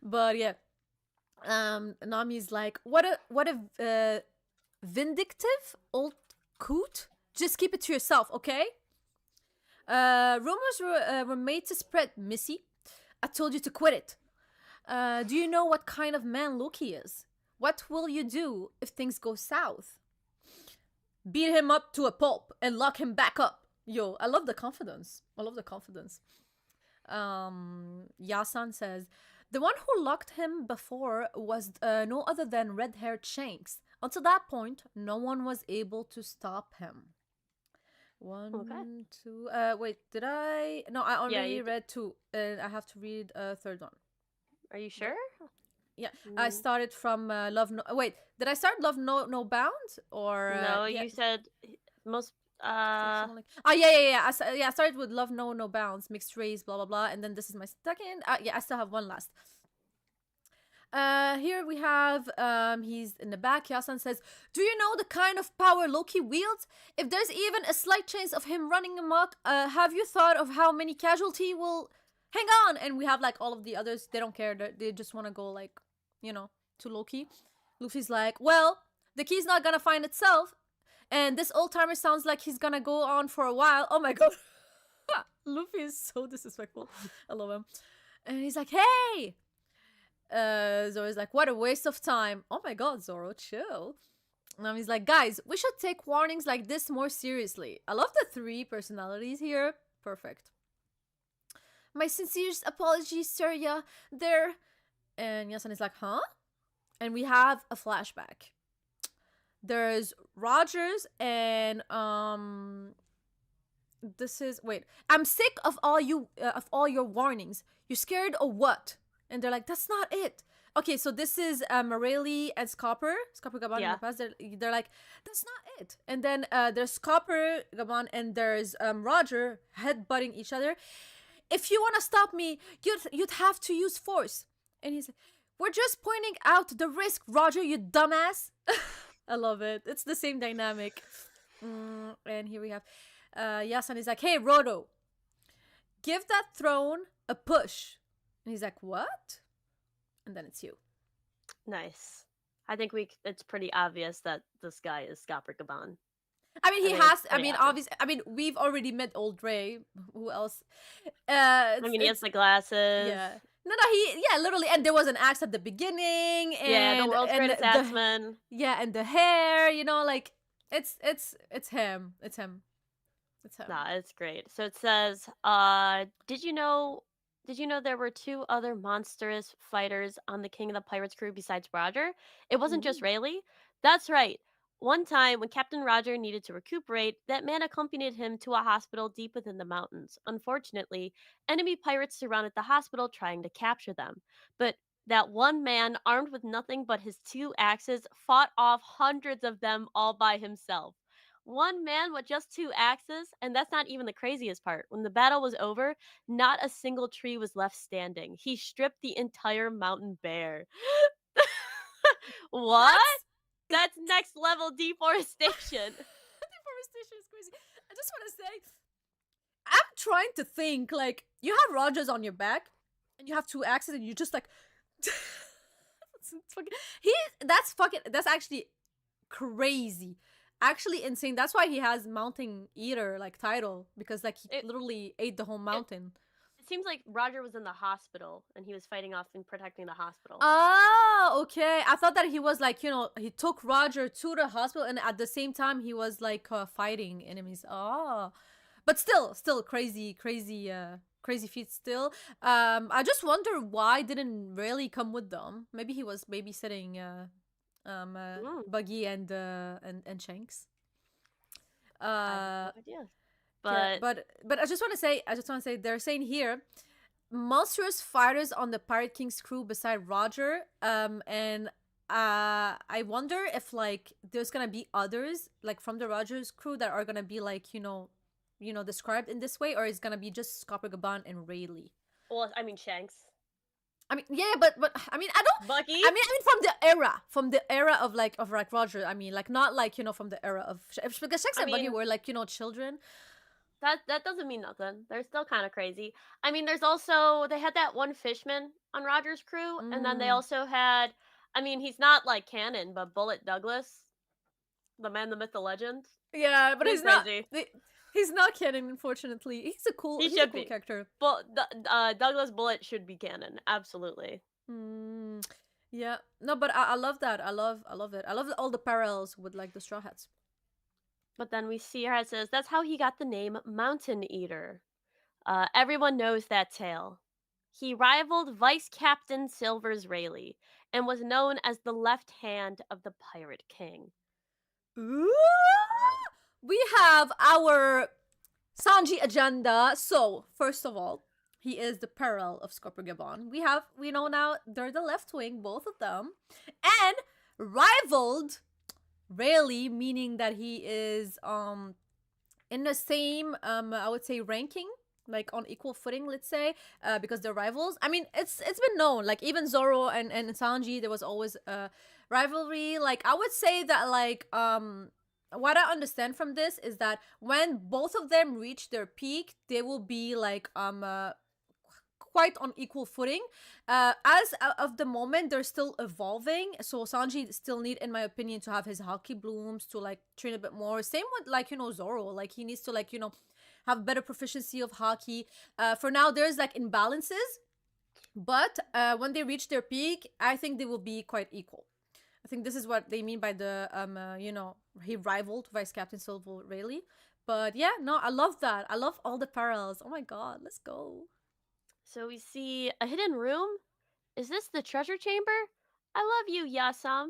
But yeah, Nami's like, what a vindictive old coot. Just keep it to yourself, okay? Rumors were made to spread, Missy. I told you to quit it. Do you know what kind of man Loki is? What will you do if things go south? Beat him up to a pulp and lock him back up. Yo, I love the confidence. I love the confidence. Yasan says, the one who locked him before was no other than red-haired Shanks. Until that point, no one was able to stop him. One, Okay. two. Wait, did I? No, I Yeah, already you read two, and I have to read a third one. Are you sure? Yeah, I started from Love. No, wait, did I start Love No Bounds or No, yeah? you said most. Oh yeah. I started with Love No Bounds, mixed race, blah blah blah, and then this is my second. Yeah, I still have one last. Here we have he's in the back. Yasan says, "Do you know the kind of power Loki wields? If there's even a slight chance of him running amok, have you thought of how many casualty will? Hang on!" And we have like all of the others. They don't care. They just want to go like, to Loki. Luffy's like, "Well, the key's not gonna find itself, and this old timer sounds like he's gonna go on for a while." Oh my god, Luffy is so disrespectful. I love him. And he's like, "Hey." Zoro's like, what a waste of time. Oh my god, Zoro, chill. And he's like, guys, we should take warnings like this more seriously. I love the three personalities here. Perfect. My sincerest apologies, Surya. There. And Yasan is like, huh? And we have a flashback. There's Rogers and this is wait. I'm sick of all your warnings. You scared or what? And they're like, that's not it. Okay, so this is Morelli and Scopper Gabon in the past. They're like, that's not it. And then there's Scopper Gabon and there's Roger headbutting each other. If you want to stop me, you'd have to use force. And he's like, we're just pointing out the risk, Roger, you dumbass. I love it. It's the same dynamic. And here we have Yasan is like, hey, Roto, give that throne a push. And he's like, what? And then it's you. Nice. I think it's pretty obvious that this guy is Scopper Gabon. I mean, obviously. I mean, we've already met Old Ray. Who else? I mean, he has the glasses. Yeah. No, literally. And there was an axe at the beginning. And, yeah, the world's greatest axeman. Yeah, and the hair, like, it's him. It's him. Nah, it's great. So it says, did you know there were two other monstrous fighters on the King of the Pirates crew besides Roger? It wasn't just Rayleigh. That's right. One time, when Captain Roger needed to recuperate, that man accompanied him to a hospital deep within the mountains. Unfortunately, enemy pirates surrounded the hospital trying to capture them. But that one man, armed with nothing but his two axes, fought off hundreds of them all by himself. One man with just two axes, and that's not even the craziest part. When the battle was over, not a single tree was left standing. He stripped the entire mountain bare. What? That's That's next level deforestation. deforestation is crazy. I just want to say, I'm trying to think like you have Rogers on your back, and you have two axes, and you just like. It's fucking, he that's actually crazy, actually insane. That's why he has mountain eater like title, because like he It, literally ate the whole it mountain. it seems like Roger was in the hospital and he was fighting off and protecting the hospital. Oh, okay. I thought that he was like, he took Roger to the hospital, and at the same time he was like fighting enemies. Oh, but still crazy, crazy, crazy feat still. I just wonder why didn't really come with them. Maybe he was babysitting Mm, Buggy and Shanks. I have no Uh, idea. yeah, But but I just want to say they're saying here monstrous fighters on the Pirate King's crew beside Roger. And I wonder if like there's gonna be others like from the Rogers crew that are gonna be like described in this way, or it's gonna be just Scopper Gaban and Rayleigh. well, I mean Shanks, I mean, yeah, but I mean, I don't. Bucky. I mean, from the era of Roger. I mean, like not like from the era of because Shanks I and Buggy mean were like children. that doesn't mean nothing. They're still kind of crazy. I mean, there's also they had that one fishman on Roger's crew, and then they Mm. also had. I mean, he's not like canon, but Bullet Douglas, the man, the myth, the legend. Yeah, but He's he's not. crazy. He's not canon, unfortunately. He He's a should cool be. character. But Douglas Bullet should be canon. Absolutely. Mm, yeah, no, but I love that. I love it. I love all the parallels with like the Straw Hats. But then we see how it says that's how he got the name Mountain Eater. Everyone knows that tale. He rivaled Vice Captain Silver's Rayleigh and was known as the left hand of the Pirate King. Ooh! We have our Sanji agenda. So first of all, he is the peril of Scopper Gabon. We know now they're the left wing, both of them, and rivaled Rayleigh, meaning that he is in the same I would say ranking, like on equal footing, let's say, because they're rivals. I mean, it's been known, like even Zoro and Sanji, there was always a rivalry. Like I would say that like what I understand from this is that when both of them reach their peak, they will be like quite on equal footing. As of the moment, they're still evolving. So Sanji still need, in my opinion, to have his hockey blooms to like train a bit more. Same with like Zoro. Like he needs to like have better proficiency of hockey. For now, there's like imbalances, but when they reach their peak, I think they will be quite equal. I think this is what they mean by the he rivaled Vice Captain Silver Rayleigh. But yeah, no, I love that. I love all the parallels. Oh my god, let's go. So we see a hidden room. Is this the treasure chamber? I love you, Yasam.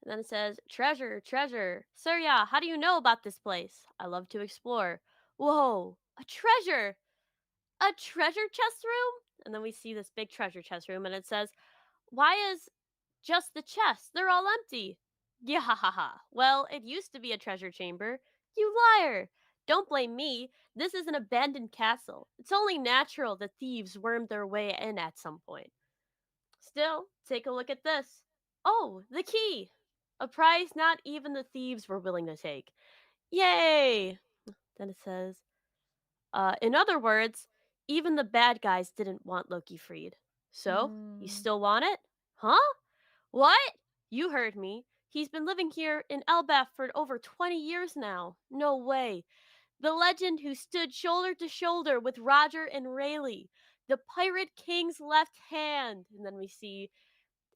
And then it says, treasure, treasure. Surya, how do you know about this place? I love to explore. Whoa, a treasure! A treasure chest room? And then we see this big treasure chest room, and it says, why is just the chests? They're all empty. Yeah, ha ha ha. Well, it used to be a treasure chamber. You liar! Don't blame me. This is an abandoned castle. It's only natural that thieves wormed their way in at some point. Still, take a look at this. Oh, the key! A prize not even the thieves were willing to take. Yay! Then it says, in other words, even the bad guys didn't want Loki freed. So, you Mm. still want it? Huh? What? You heard me. He's been living here in Elbaf for over 20 years now. No way. The legend who stood shoulder to shoulder with Roger and Rayleigh, the Pirate King's left hand. And then we see,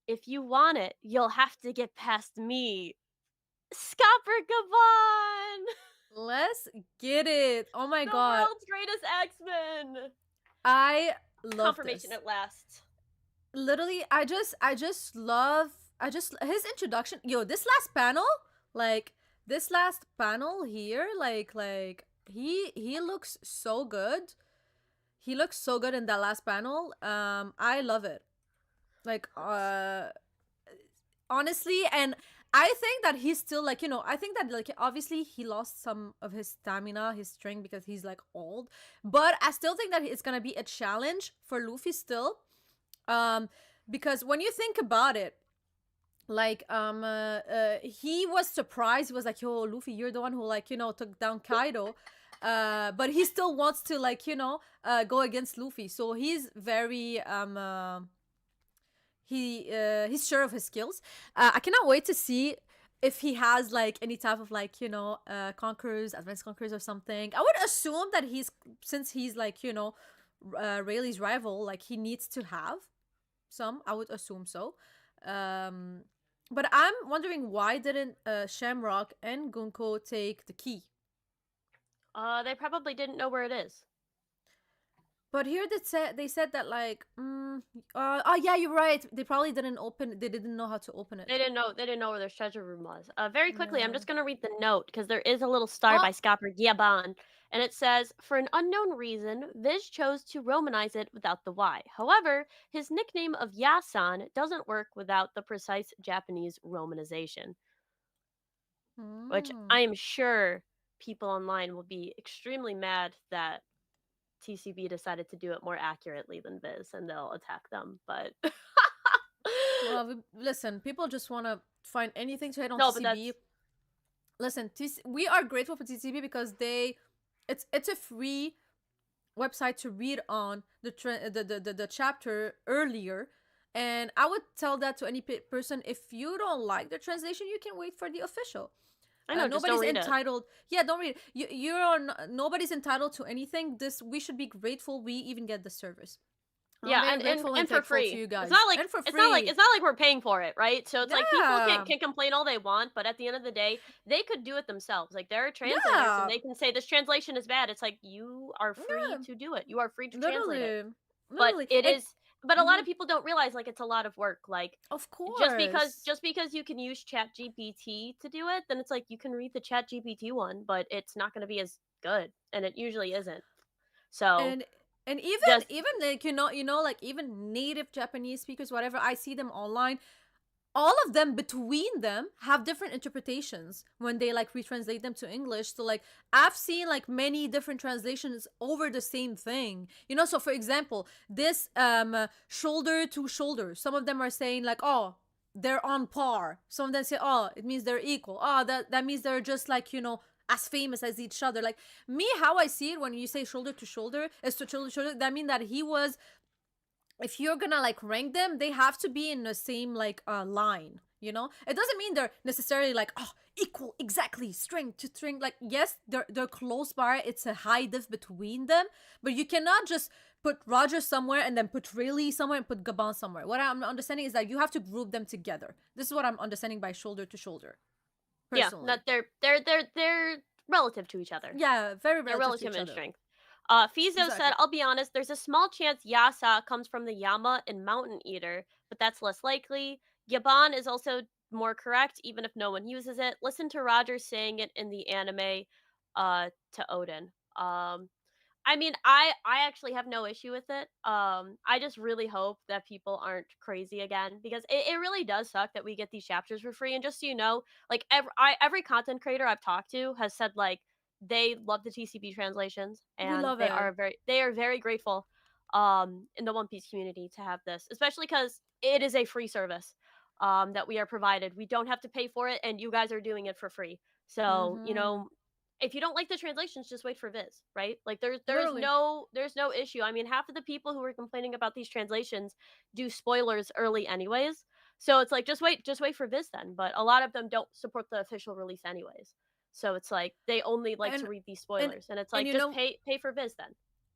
if you want it, you'll have to get past me. Scopper Gabon! Let's get it. Oh my The god. world's greatest X-Men! I love Confirmation this. at last. Literally, I just love his introduction. Yo, like this last panel here, like he looks so good. He looks so good in that last panel. I love it. Like honestly, and I think that he's still like, I think that like obviously he lost some of his stamina, his strength because he's like old, but I still think that it's gonna be a challenge for Luffy still. Um, because when you think about it, like he was surprised. He was like, "Yo, Luffy, you're the one who like took down Kaido." But he still wants to like go against Luffy, so he's very he's sure of his skills. I cannot wait to see if he has like any type of like conquerors, advanced conquerors or something. I would assume that since he's like Rayleigh's rival, like he needs to have some. I would assume so. Um, but I'm wondering why didn't Shamrock and Gunko take the key? They probably didn't know where it is. But here they said that like oh yeah, you're right. They probably didn't open. They didn't know how to open it. They didn't know. They didn't know where their treasure room was. Very quickly, I'm Yeah. just gonna read the note because there is a little star Oh. by Scopper Giaban, and it says, "For an unknown reason, Viz chose to romanize it without the Y. However, his nickname of Yasan doesn't work without the precise Japanese romanization, which Hmm. I am sure people online will be extremely mad that TCB decided to do it more accurately than Viz, and they'll attack them. But Well, listen, people just want to find anything to hate on no, but TCB. that's Listen, we are grateful for TCB because it's a free website to read on the chapter earlier, and I would tell that to any person. If you don't like the translation, you can wait for the official. I know. Just don't Nobody's read it. entitled. Yeah, don't read it. You're nobody's entitled to anything. This we should be grateful we even get the service. I'm Yeah, very and and grateful and and for thankful to free. you It's guys, not like and for it's not like free. it's not like we're paying for it, right? So it's like people can, Yeah, can complain all they want, but at the end of the day, they could do it themselves. Like there are translators and yeah, they can say this translation is bad. It's like you are free yeah. to do it. You are free to translate it. Literally, But literally, it and is but a lot mhm, of people don't realize like it's a lot of work. Like of just because course. just because you can use Chat GPT to do it, then it's like you can read the Chat GPT one, but it's not gonna be as good. And it usually isn't. So and and just even like like even native Japanese speakers, whatever, I see them online, all of them between them have different interpretations when they like retranslate them to English. So like I've seen like many different translations over the same thing, so for example, this shoulder to shoulder, some of them are saying like, oh, they're on par. Some of them say, oh, it means they're equal. Oh, that means they're just like as famous as each other. Like me, how I see it, when you say shoulder to shoulder is to shoulder to shoulder, that mean that he was, if you're gonna like rank them, they have to be in the same like line. It doesn't mean they're necessarily like, oh, equal exactly strength to strength. Like yes, they're close by, it's a high diff between them, but you cannot just put Roger somewhere and then put Rayleigh somewhere and put Gabon somewhere. What I'm understanding is that you have to group them together. This is what I'm understanding by shoulder to shoulder, yeah, personally. that they're relative to each other. Yeah, very They're relative to relative each in other. strength. Fizo said, Exactly. I'll be honest, there's a small chance Yasa comes from the Yama and Mountain Eater, but that's less likely. Yaban is also more correct, even if no one uses it. Listen to Roger saying it in the anime to Odin. I mean, I actually have no issue with it. I just really hope that people aren't crazy again because it really does suck that we get these chapters for free. And just so you know, like every content creator I've talked to has said like they love the TCP translations We and love it. they are very grateful in the One Piece community to have this, especially because it is a free service that we are provided. We don't have to pay for it, and you guys are doing it for free. So Mm-hmm. if you don't like the translations, just wait for Viz, right? Like Literally. there's no issue. I mean, half of the people who are complaining about these translations do spoilers early anyways. So it's like just wait for Viz then. But a lot of them don't support the official release anyways. So it's like they only like to and read these and spoilers, and it's and like just pay for Viz then.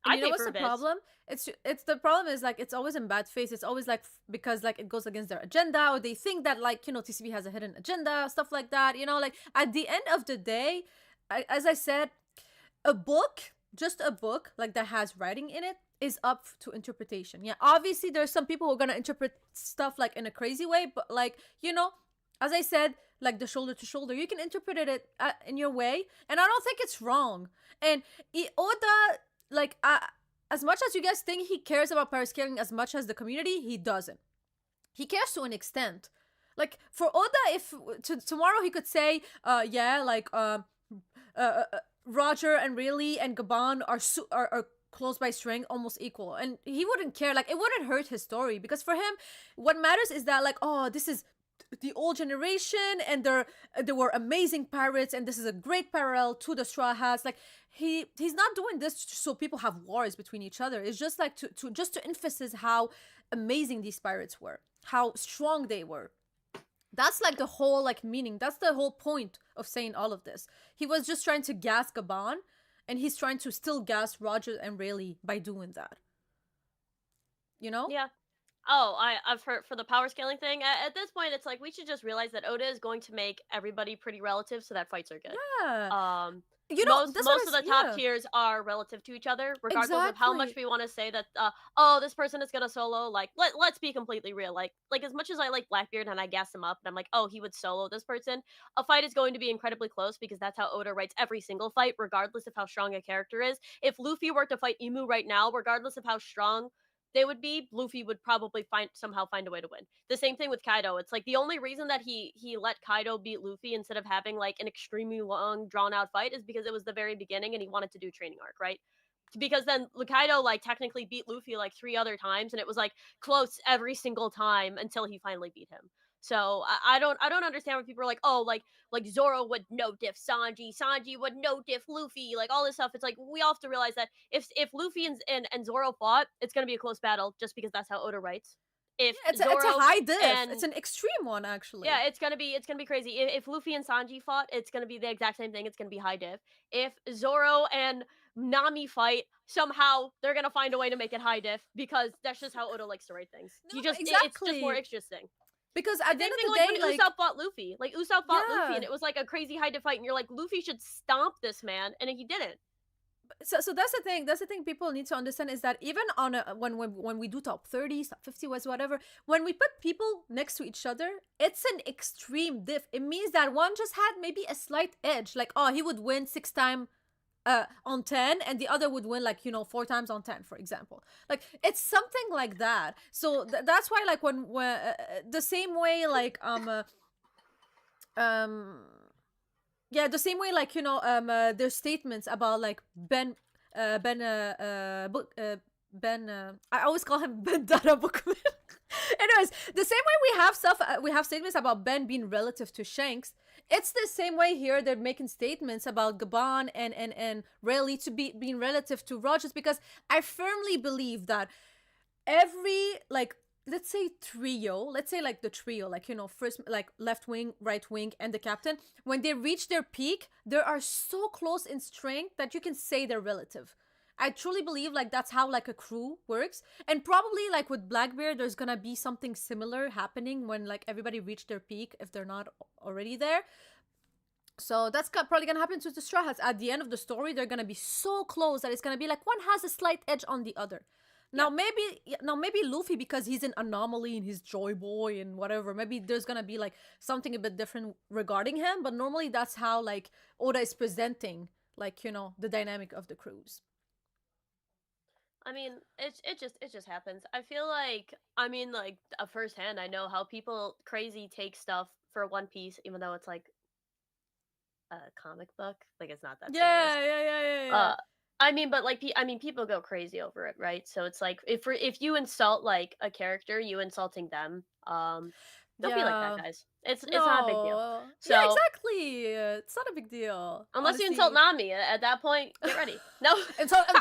and I you know pay what's for the Viz. problem? It's the problem is like it's always in bad faith. It's always like because like it goes against their agenda, or they think that like TCB has a hidden agenda, stuff like that. Like at the end of the day, as I said, a book, just a book like that has writing in it, is up to interpretation. Yeah, obviously there's some people who are gonna interpret stuff like in a crazy way, but like as I said, like the shoulder to shoulder, you can interpret it in your way, and I don't think it's wrong. And Oda, like as much as you guys think he cares about Paris caring as much as the community, he doesn't. He cares to an extent. Like for Oda, if tomorrow he could say, yeah, like uh, Roger and Rayleigh and Gabon are close by string, almost equal, and he wouldn't care. Like it wouldn't hurt his story because for him, what matters is that like, oh, this is the old generation and they were amazing pirates and this is a great parallel to the Straw Hats. Like he's not doing this so people have wars between each other. It's just like to just to emphasize how amazing these pirates were, how strong they were. That's like the whole like meaning. That's the whole point of saying all of this. He was just trying to gas Gabon, and he's trying to still gas Roger and Rayleigh by doing that. You know? Yeah. Oh, I've heard for the power scaling thing. At this point, it's like we should just realize that Oda is going to make everybody pretty relative, so that fights are good. Yeah. You know, most of the top tiers are relative to each other, regardless of how much we want to say that. Oh, this person is gonna solo. Like, let's be completely real. Like as much as I like Blackbeard and I gas him up, and I'm like, oh, he would solo this person. A fight is going to be incredibly close because that's how Oda writes every single fight, regardless of how strong a character is. If Luffy were to fight Emu right now, regardless of how strong they would be, Luffy would probably somehow find a way to win. The same thing with Kaido. It's like the only reason that he let Kaido beat Luffy instead of having like an extremely long drawn out fight is because it was the very beginning and he wanted to do training arc, right? Because then Kaido like technically beat Luffy like 3 other times and it was like close every single time until he finally beat him. So I don't understand when people are like, oh, like Zoro would no diff Sanji would no diff Luffy, like all this stuff. It's like we all have to realize that if Luffy and Zoro fought, it's gonna be a close battle just because that's how Oda writes. If it's Zoro it's a high diff. and It's an extreme one actually. yeah, it's gonna be crazy. If Luffy and Sanji fought, it's gonna be the exact same thing. It's gonna be high diff. If Zoro and Nami fight, somehow they're gonna find a way to make it high diff because that's just how Oda likes to write things. No, It's just more interesting. Because at the end of the thing day, when Usopp fought Luffy, like Usopp fought Luffy, Yeah. and it was like a crazy high diff fight, and you're like, Luffy should stomp this man, and he didn't. So that's the thing. That's the thing people need to understand is that even on when we do top 30, top 50, whatever, when we put people next to each other, it's an extreme diff. It means that one just had maybe a slight edge, like oh he would win 6 times on 10 and the other would win like 4 times on 10, for example. Like it's something like that. So that's why like when the same way like yeah, the same way like there's statements about like Ben I always call him Ben Dada Bookman. Anyways, the same way we have statements about Ben being relative to Shanks. It's the same way here they're making statements about Gabon and Rayleigh to being relative to Rogers, because I firmly believe that every like let's say like the trio, like first like left wing, right wing, and the captain, when they reach their peak, they are so close in strength that you can say they're relative. I truly believe like that's how like a crew works, and probably like with Blackbeard there's gonna be something similar happening when like everybody reach their peak if they're not already there. So that's probably gonna happen to the Straw Hats. At the end of the story, they're gonna be so close that it's gonna be like one has a slight edge on the other. Now maybe Luffy, because he's an anomaly and he's Joy Boy and whatever, maybe there's gonna be like something a bit different regarding him. But normally that's how like Oda is presenting like the dynamic of the crews. I mean, it just happens. I feel like like firsthand, I know how people crazy take stuff for One Piece, even though it's like a comic book. Like it's not that serious. Yeah. But like, people go crazy over it, right? So it's like if you insult like a character, you insulting them. Don't be like that, guys. It's not a big deal. So, yeah, exactly. It's not a big deal. Unless honestly. you insult Nami, at that point, get ready. No.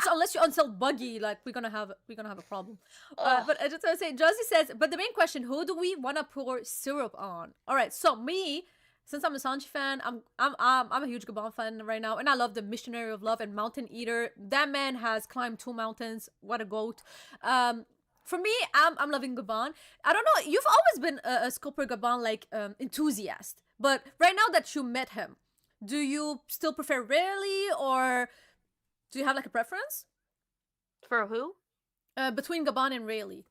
Unless you insult Buggy, like we're gonna have a problem. But I just want to say, Josie says, but the main question: who do we want to pour syrup on? All right, so me. Since I'm a Sanji fan, I'm a huge Gabon fan right now, and I love the Missionary of Love and Mountain Eater. That man has climbed 2 mountains. What a goat! For me, I'm loving Gabon. I don't know. You've always been a Sculptor Gabon like enthusiast, but right now that you met him, do you still prefer Rayleigh, or do you have like a preference for who? Between Gabon and Rayleigh.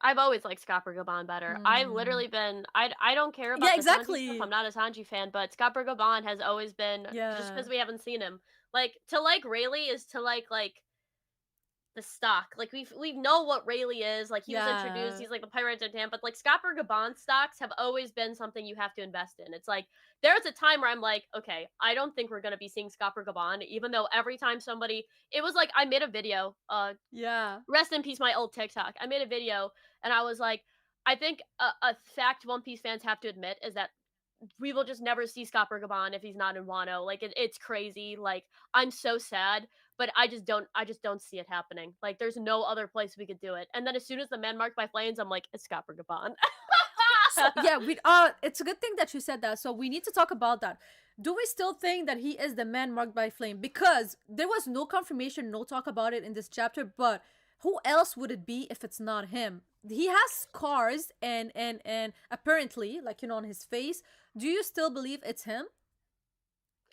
I've always liked Scopper Gabon better. I've literally been I don't care about the Sanji stuff. I'm not a Sanji fan, but Scopper Gabon has always been just because we haven't seen him. Like to like Rayleigh is to like the stock. Like we know what Rayleigh is. Like he was introduced. Yeah. He's like the Pirate Titan, but like Scopper Gabon stocks have always been something you have to invest in. It's like there's a time where I'm like, okay, I don't think we're gonna be seeing Scopper Gabon, even though every time somebody, it was like I made a video. Yeah. Rest in peace, my old TikTok. I made a video and I was like, I think a fact One Piece fans have to admit is that we will just never see Scopper Gabon if he's not in Wano. Like it's crazy. Like I'm so sad, but I just don't see it happening. Like there's no other place we could do it. And then as soon as the man marked by flames, I'm like, it's Scopper Gabon. Okay, so yeah, we it's a good thing that you said that. So we need to talk about that. Do we still think that he is the man marked by flame? Because there was no confirmation, no talk about it in this chapter, but who else would it be if it's not him? He has scars and apparently, like on his face. Do you still believe it's him?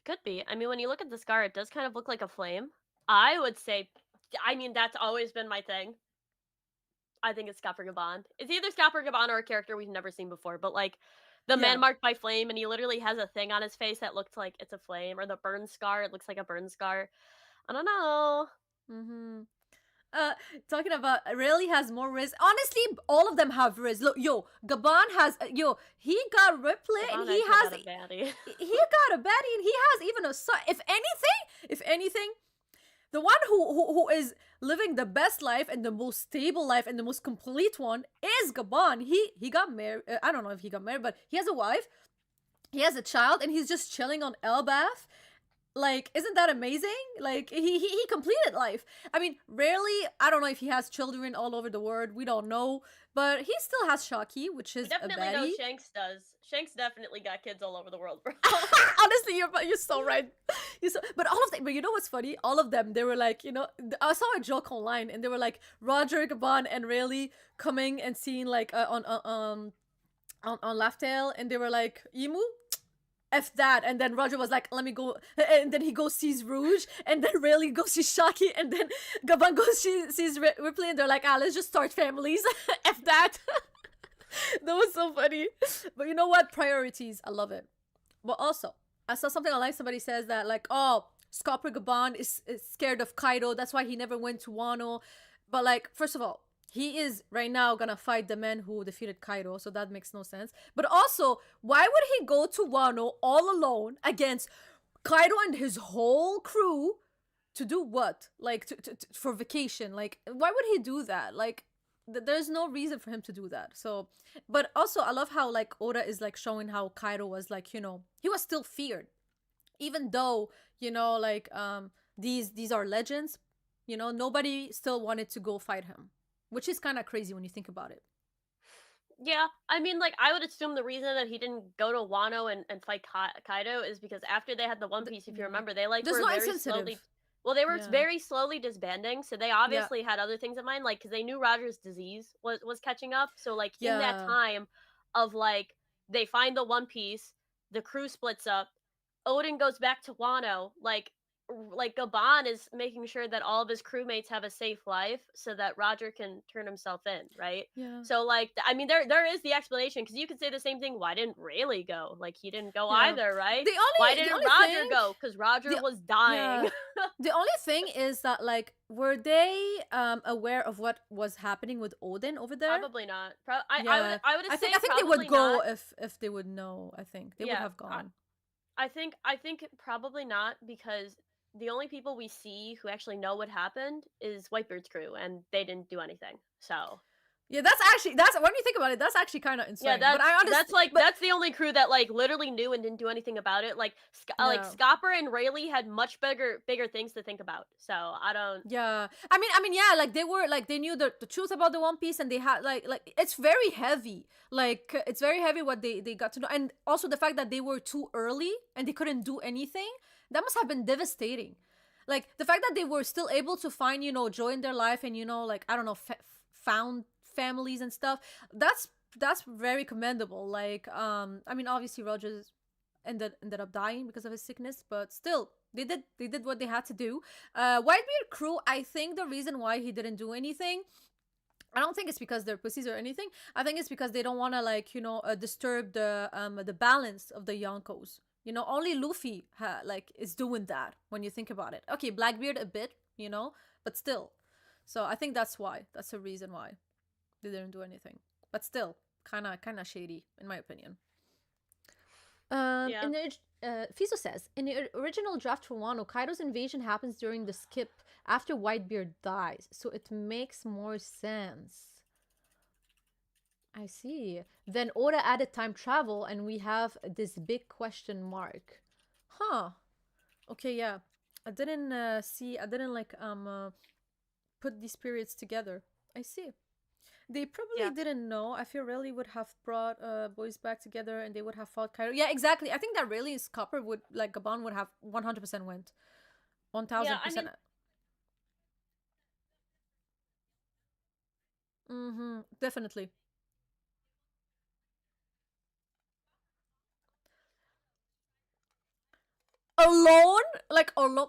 Could be. I mean, when you look at the scar, it does kind of look like a flame. I would say, I mean, that's always been my thing. I think it's Scopper Gabon. It's either Scopper Gabon or a character we've never seen before. But like the Yeah. man marked by flame, and he literally has a thing on his face that looks like it's a flame, or the burn scar. It looks like a burn scar. I don't know. Mm-hmm. Uh, Talking about really has more risk. Honestly, all of them have risk. Look, yo, Gabon has he got Ripley and Gabon he actually has got a baddie. he got a baddie and he has even a son. If anything, the one who is living the best life and the most stable life and the most complete one is Gabon. He got married. I don't know if he got married, but he has a wife. He has a child, and he's just chilling on Elbath. Like, isn't that amazing? Like, he completed life. I mean, rarely, I don't know if he has children all over the world. We don't know. But he still has Shaki, which We is a definitely know baddie. Shanks does. Shanks definitely got kids all over the world, bro. Honestly, you're so right. But all of them, but you know what's funny? All of them, they were like, I saw a joke online, and they were like Roger, Gabon, and Rayleigh coming and seeing like on Laugh-Tale, and they were like, Imu, F that. And then Roger was like, let me go. And then he goes sees Rouge. And then Rayleigh goes sees Shaki. And then Gabon goes sees Ripley. And they're like, let's just start families. F that. That was so funny. But you know what? Priorities. I love it. But also, I saw something online. Somebody says that, like, oh, Scopper Gabon is scared of Kaido. That's why he never went to Wano. But, like, first of all, he is right now gonna fight the man who defeated Kaido, so that makes no sense. But also, why would he go to Wano all alone against Kaido and his whole crew to do what? Like, for vacation? Like, why would he do that? Like, there's no reason for him to do that. So, but also, I love how like Oda is like showing how Kaido was like, he was still feared, even though like these are legends. Nobody still wanted to go fight him, which is kind of crazy when you think about it. Yeah, I mean, like, I would assume the reason that he didn't go to Wano and fight Kaido is because after they had the One Piece, if you Yeah. remember, they like There's were no very insensitive. slowly. Well, they were Yeah. very slowly disbanding, so they Yeah. obviously had other things in mind, like because they knew Roger's disease was catching up. So like in that Yeah. time of like they find the One Piece, the crew splits up, Odin goes back to Wano, like Gabon is making sure that all of his crewmates have a safe life so that Roger can turn himself in, right? Yeah. So like I mean there is the explanation because you could say the same thing. Why didn't Rayleigh go? Like he didn't go Yeah. either, right? The Why only the didn't only Roger thing go? Because Roger the was dying. yeah. The only thing is that like were they aware of what was happening with Odin over there? Probably not. I Yeah. would I would I say think they probably would go not. if they would know. I think they would Yeah, have gone. I think probably not because the only people we see who actually know what happened is Whitebeard's crew, and they didn't do anything. So Yeah, that's when you think about it, that's actually kind of yeah, insane. But that's I that's understand. like But that's the only crew that like literally knew and didn't do anything about it. Like yeah, Scopper and Rayleigh had much bigger things to think about. So I don't. yeah. I mean, yeah. Like they were like they knew the truth about the One Piece, and they had like it's very heavy. Like it's very heavy what they got to know, and also the fact that they were too early and they couldn't do anything. That must have been devastating. Like the fact that they were still able to find joy in their life and like I don't know found families and stuff. That's very commendable. Like I mean obviously Rogers ended up dying because of his sickness, but still they did what they had to do. Whitebeard crew, I think the reason why he didn't do anything, I don't think it's because they're pussies or anything. I think it's because they don't want to like disturb the balance of the Yonkos. Only Luffy like is doing that when you think about it. Okay, Blackbeard a bit, but still. So I think that's why. That's the reason why they didn't do anything. But still, kind of shady in my opinion. Yeah. In the Fiso says in the original draft for Wano, Kaido's invasion happens during the skip after Whitebeard dies, so it makes more sense. I see. Then Oda added time travel, and we have this big question mark. Huh. Okay, yeah. I didn't see. I didn't like put these periods together. I see. They probably Yeah. didn't know. I feel Rayleigh would have brought boys back together, and they would have fought Cairo. Yeah, exactly. I think that Rayleigh's copper would like Gabon would have 100% went, one Yeah, thousand I percent. mean, Mm-hmm. Definitely. Alone, like alone.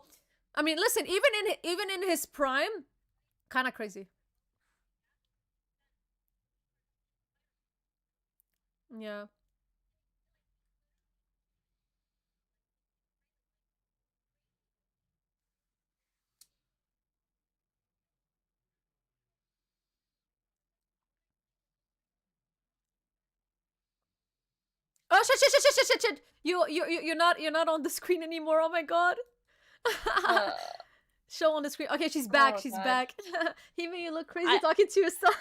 I mean, listen. Even in his prime, kind of crazy. Yeah. Oh shit! Shit! Shit! Shit! Shit! Shit! Shit. You're not on the screen anymore. Oh my god. uh, Show on the screen. Okay, she's back. oh She's god. back. He made you look crazy I talking to yourself.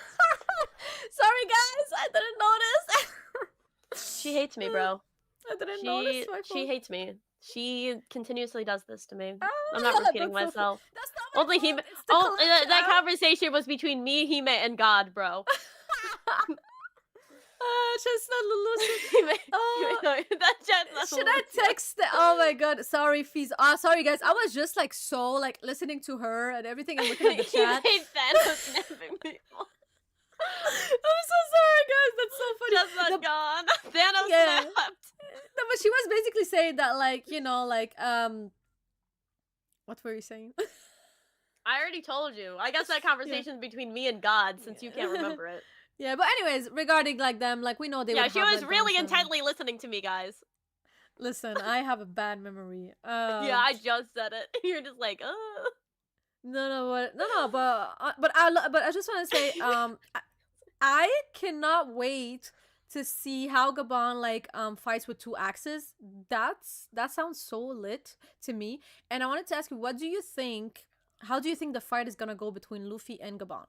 Sorry, guys. I didn't notice. She hates me, bro. I didn't notice She my she phone. hates me. She continuously does this to me. Ah, I'm not repeating that's so myself. That's not my Only he. fault. It's the Oh, collection. that conversation was between me, Hime, and God, bro. Chestnut Lulusu. Hime, that Chestnut Should I Links. text the? Oh my god, sorry, Fees. Sorry guys. I was just like so like listening to her and everything and looking at the He chat. made Thanos napping people. I'm so sorry, guys. That's so funny. Chestnut gone. Thanos Yeah. snapped. No, but she was basically saying that, like, what were you saying? I already told you. I guess that conversation's between me and God, since you can't remember it. Yeah, but anyways, regarding like them, like we know they Yeah, would she have was like really down some- intently listening to me, guys. Listen, I have a bad memory. Yeah, I just said it. You're just like, but I just want to say, I cannot wait to see how Gabon like fights with two axes. That sounds so lit to me. And I wanted to ask you, what do you think? How do you think the fight is gonna go between Luffy and Gabon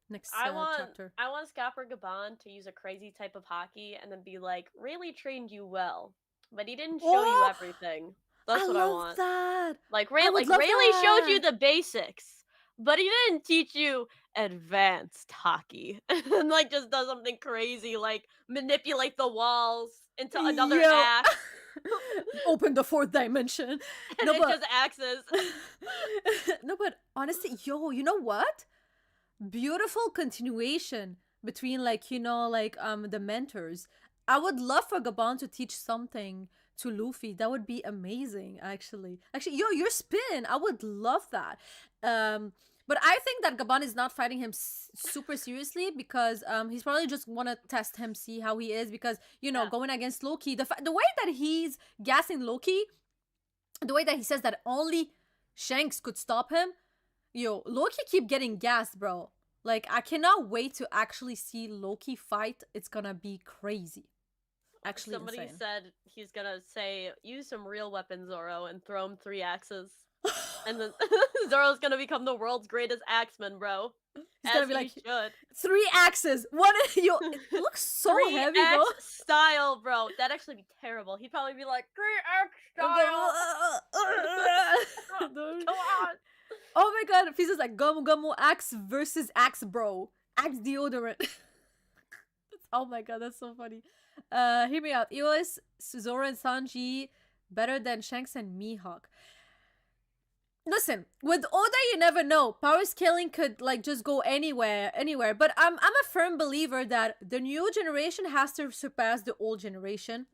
next chapter? I want Scapper Gaban to use a crazy type of hockey and then be like, really trained you well, but he didn't show you Oh, everything. That's I what I love want. that. Like I would love Rayleigh showed you that. the basics, but he didn't teach you advanced hockey. And like just does something crazy, like manipulate the walls into another Yo. axe. Open the fourth dimension. And No, it's but just axes. no, but honestly, yo, you know what? Beautiful continuation between like the mentors. I would love for Gabon to teach something to Luffy. That would be amazing, actually, yo, your spin, I would love that. But I think that Gabon is not fighting him super seriously because he's probably just want to test him, see how he is, because Yeah. going against Loki, the way that he's gassing Loki, the way that he says that only Shanks could stop him. Yo, Loki keep getting gassed, bro. Like, I cannot wait to actually see Loki fight. It's gonna be crazy. Actually, Somebody insane. said he's gonna say, use some real weapons, Zoro, and throw him 3 axes. And then Zoro's gonna become the world's greatest axeman, bro. He's gonna be He like, should. 3 axes. What? Yo, it looks so 3 heavy, axe though. style, bro. That'd actually be terrible. He'd probably be like, 3 axe style. Dude. Come on. Oh my god, Fiza's like Gomu Gomu Axe versus Axe Bro. Axe deodorant. Oh my god, that's so funny. Hear me out. EOS, Zoro and Sanji better than Shanks and Mihawk. Listen, with Oda you never know. Power scaling could like just go anywhere. But I'm a firm believer that the new generation has to surpass the old generation.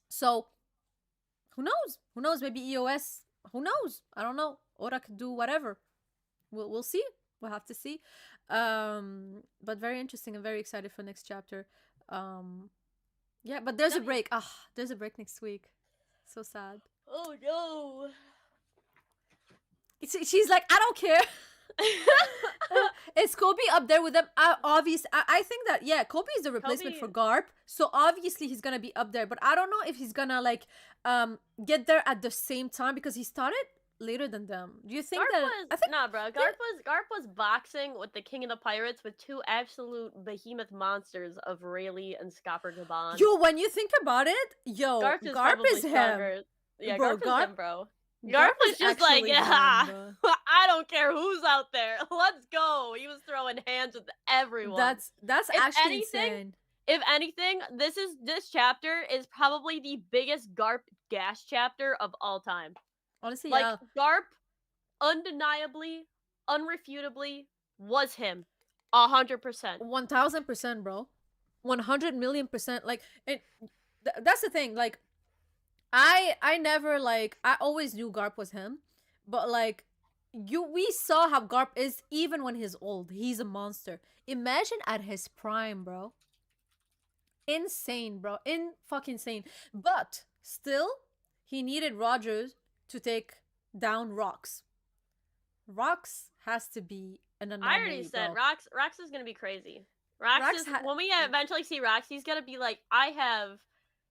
So who knows? Who knows? Maybe EOS. Who knows? I don't know. Oda could do whatever. We'll see. We'll have to see. But very interesting and very excited for next chapter. Yeah, but there's a break. There's a break next week. So sad. Oh no. She's like, I don't care. Is Kobe up there with them? I think that yeah, Kobe is the replacement Kobe, for Garp, so obviously he's gonna be up there. But I don't know if he's gonna like get there at the same time because he started later than them. Do you think Garp that? was I think nah, bro. yeah. Garp was boxing with the King of the Pirates with two absolute behemoth monsters of Rayleigh and Scopper Gaban. Yo, when you think about it, yo, Garp is Garp probably is him, stronger. Yeah, bro. Garp is Garp, him, bro. Garp Garp is was just like, actually yeah, him, bro. I don't care who's out there. Let's go. He was throwing hands with everyone. That's If actually anything, insane. this chapter is probably the biggest Garp gas chapter of all time. Honestly, Like yeah, Garp undeniably, unrefutably was him. 100%. 1000%, bro. 100 million%. Like that's the thing. Like I never like I always knew Garp was him, but like we saw how Garp is even when he's old. He's a monster. Imagine at his prime, bro. Insane, bro. In fucking insane. But still, he needed Rogers to take down Rocks. Rocks has to be an I already anomaly, said bro. Rox is gonna be crazy. Rox Rocks is when we eventually see Rox, he's gonna be like,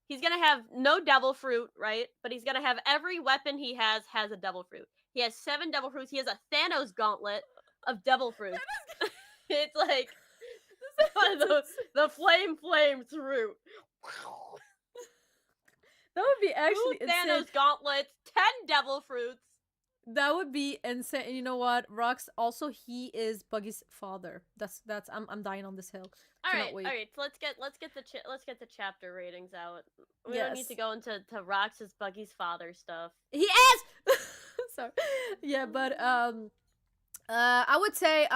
he's gonna have no devil fruit, right? But he's gonna have every weapon he has a devil fruit. He has 7 devil fruits. He has a Thanos gauntlet of devil fruits. It's like the flame fruit. That would be 2 actually insane. Thanos gauntlets, 10 devil fruits. That would be insane. And you know what? Rocks also he is Buggy's father. That's I'm dying on this hill. Cannot wait. All right. So let's get the chapter ratings out. We don't need Yes. to go into Rox's Buggy's father stuff. He is sorry. Yeah, but I would say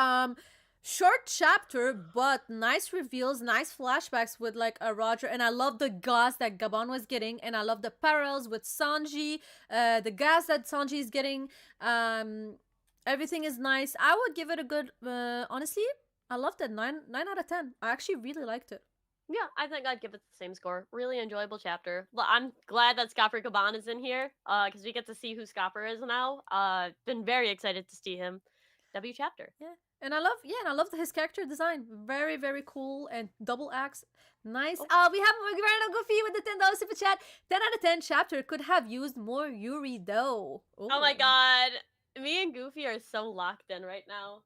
short chapter but nice reveals, nice flashbacks with like a Roger, and I love the gas that Gabon was getting, and I love the parallels with Sanji, the gas that Sanji is getting. Everything is nice. I would give it a good honestly, I loved it. 9 out of 10. I actually really liked it. Yeah, I think I'd give it the same score. Really enjoyable chapter. Well, I'm glad that Scopper Caban is in here, because we get to see who Scopper is now. Been very excited to see him. W chapter. Yeah. And I love and I love his character design. Very, very cool and double axe. Nice. Oh. We have Grano Goofy with the $10 super chat. 10 out of 10 chapter could have used more Yuri though. Ooh. Oh my god. Me and Goofy are so locked in right now.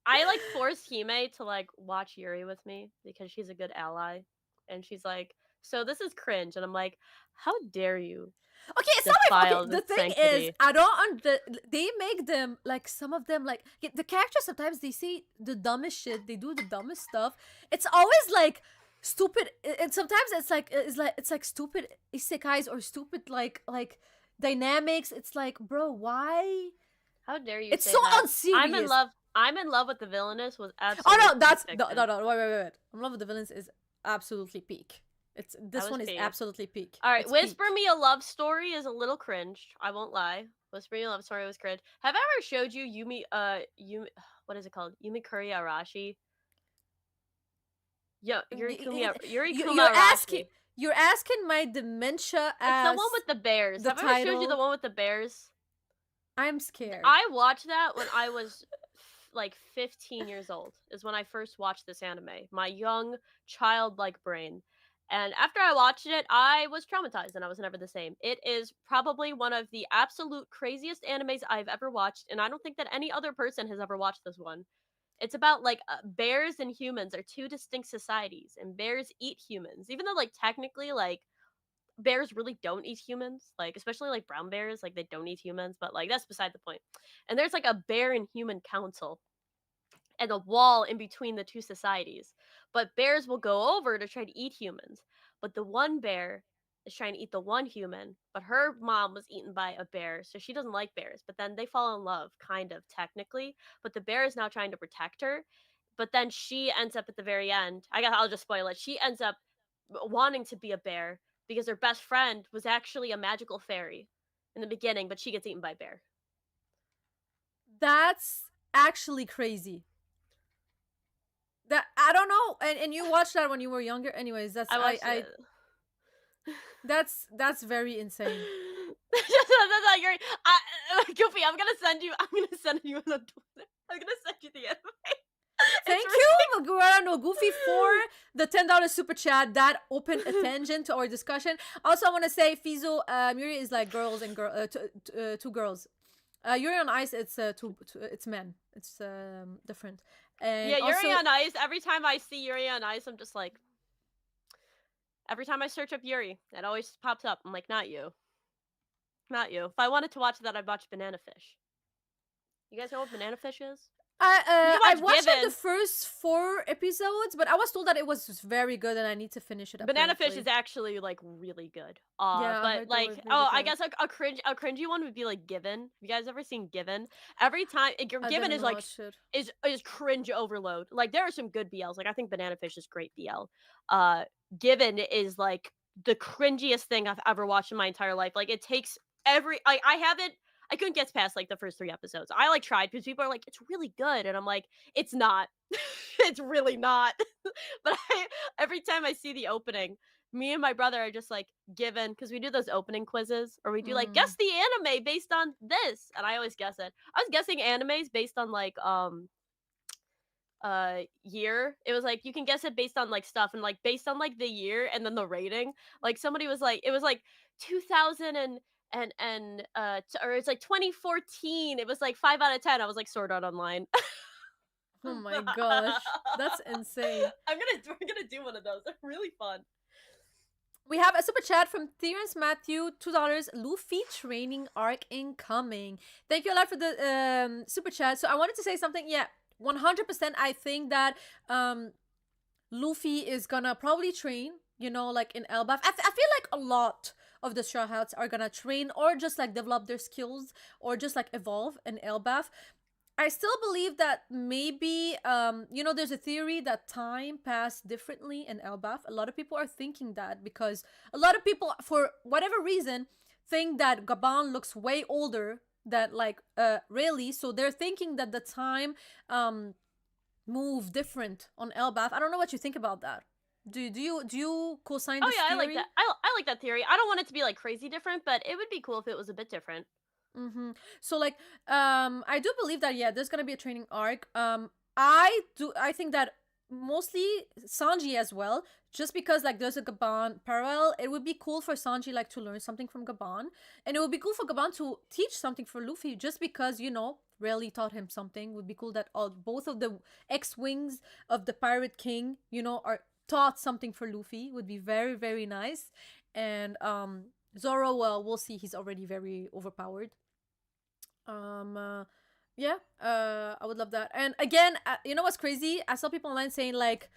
I like forced Hime to like watch Yuri with me because she's a good ally. And she's like, so this is cringe. And I'm like, how dare you? Okay, it's not my Defile okay. The the thing is, sanctity. I don't. They make them like some of them like the characters. Sometimes they say the dumbest shit. They do the dumbest stuff. It's always like stupid, and sometimes it's like stupid isekais or stupid like dynamics. It's like, bro, why? How dare you It's say so that? unserious. I'm in love with the villainess was Oh absolutely no, that's fiction. no. Wait. I'm in love with the villains is absolutely peak. It's this was one is peak. absolutely peak. All right, It's Whisper peak. Me a Love Story is a little cringe. I won't lie. Whisper Me a Love Story was cringe. Have I ever showed you Yumi what is it called? Yumikuri Arashi? Yo, Yuri Kuma Arashi. You're asking my dementia It's the as one with the bears. the Have I ever showed you the title. one with the bears? I'm scared. I watched that when I was like 15 years old. Is when I first watched this anime. My young childlike brain. And after I watched it, I was traumatized and I was never the same. It is probably one of the absolute craziest animes I've ever watched, and I don't think that any other person has ever watched this one. It's about like bears and humans are two distinct societies, and bears eat humans. Even though like technically like bears really don't eat humans, like especially like brown bears, like they don't eat humans, but like that's beside the point. And there's like a bear and human council and a wall in between the two societies. But bears will go over to try to eat humans. But the one bear is trying to eat the one human, but her mom was eaten by a bear, so she doesn't like bears. But then they fall in love, kind of, technically. But the bear is now trying to protect her. But then she ends up at the very end. I'll just spoil it. She ends up wanting to be a bear because her best friend was actually a magical fairy in the beginning, but she gets eaten by a bear. That's actually crazy. That I don't know, and you watched that when you were younger. Anyways, that's I watched I it. that's very insane. That's not Goofy. I'm gonna send you. I'm gonna send you on Twitter. I'm gonna send you the anime. Thank you, Magura no Goofy, for the $10 super chat. That opened a tangent to our discussion. Also, I want to say, Fizo, Yuri is like girls and two girls. Yuri on Ice, it's it's men. It's different. And Yeah, also, Yuri on Ice. Every time I see Yuri on Ice, I'm just like, every time I search up Yuri, it always pops up. I'm like, not you, not you. If I wanted to watch that, I'd watch Banana Fish. You guys know what Banana Fish is? You can I've watch watched like the Given. first 4 episodes, but I was told that it was very good, and I need to finish it. Banana Fish Apparently, is actually like really good. yeah, I But heard they like, were really oh, I good. guess like a cringy one would be like Given. Have you guys ever seen Given? Every time I Given didn't is like watch it. is cringe overload. Like there are some good BLs. Like I think Banana Fish is great BL. Given is like the cringiest thing I've ever watched in my entire life. Like it takes every like I couldn't get past like the first 3 episodes. I like tried because people are like, it's really good. And I'm like, it's not. It's really not. But every time I see the opening, me and my brother are just like Given because we do those opening quizzes or we do like Mm. guess the anime based on this, and I always guess it. I was guessing animes based on like year. It was like you can guess it based on like stuff and like based on like the year and then the rating. Like somebody was like it was like 2000 or it's like 2014. It was like 5 out of 10. I was like Sword Art Online. Oh my gosh, that's insane. We're gonna do one of those. They're really fun. We have a super chat from Terrence Matthew, $2. Luffy training arc incoming. Thank you a lot for the super chat. So I wanted to say something. Yeah, 100%. I think that Luffy is gonna probably train. You know, like in Elbaf. I feel like a lot of the Straw Hats are gonna train or just like develop their skills or just like evolve in Elbaf. I still believe that maybe you know, there's a theory that time passed differently in Elbaf. A lot of people are thinking that because a lot of people, for whatever reason, think that Gabon looks way older than like Rayleigh, so they're thinking that the time moved different on Elbaf. I don't know what you think about that. Do you co-sign Oh this yeah, I like theory? that. I like that theory. I don't want it to be like crazy different, but it would be cool if it was a bit different. Mm-hmm. So like I do believe that yeah, there's gonna be a training arc. I think that mostly Sanji as well, just because like there's a Gabon parallel. It would be cool for Sanji like to learn something from Gabon, and it would be cool for Gabon to teach something for Luffy, just because, you know, Rayleigh taught him something. Would be cool that all both of the X-wings of the Pirate King, you know, are taught something for Luffy. Would be very very nice. And Zoro, well, we'll see. He's already very overpowered. Um, uh, yeah, I would love that. And again, you know what's crazy? I saw people online saying like,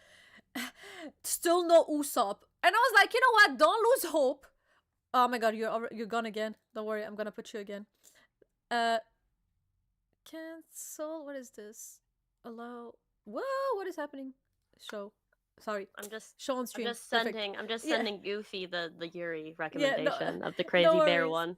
still no Usopp, and I was like, you know what? Don't lose hope. Oh my god, you're gone again. Don't worry, I'm gonna put you again. Uh, cancel. What is this? Allow. Whoa, what is happening? Show. Sorry. I'm just Show on stream. Perfect. I'm just Yeah. sending Goofy the Yuri Yeah. No. recommendation of the No crazy bear worries. one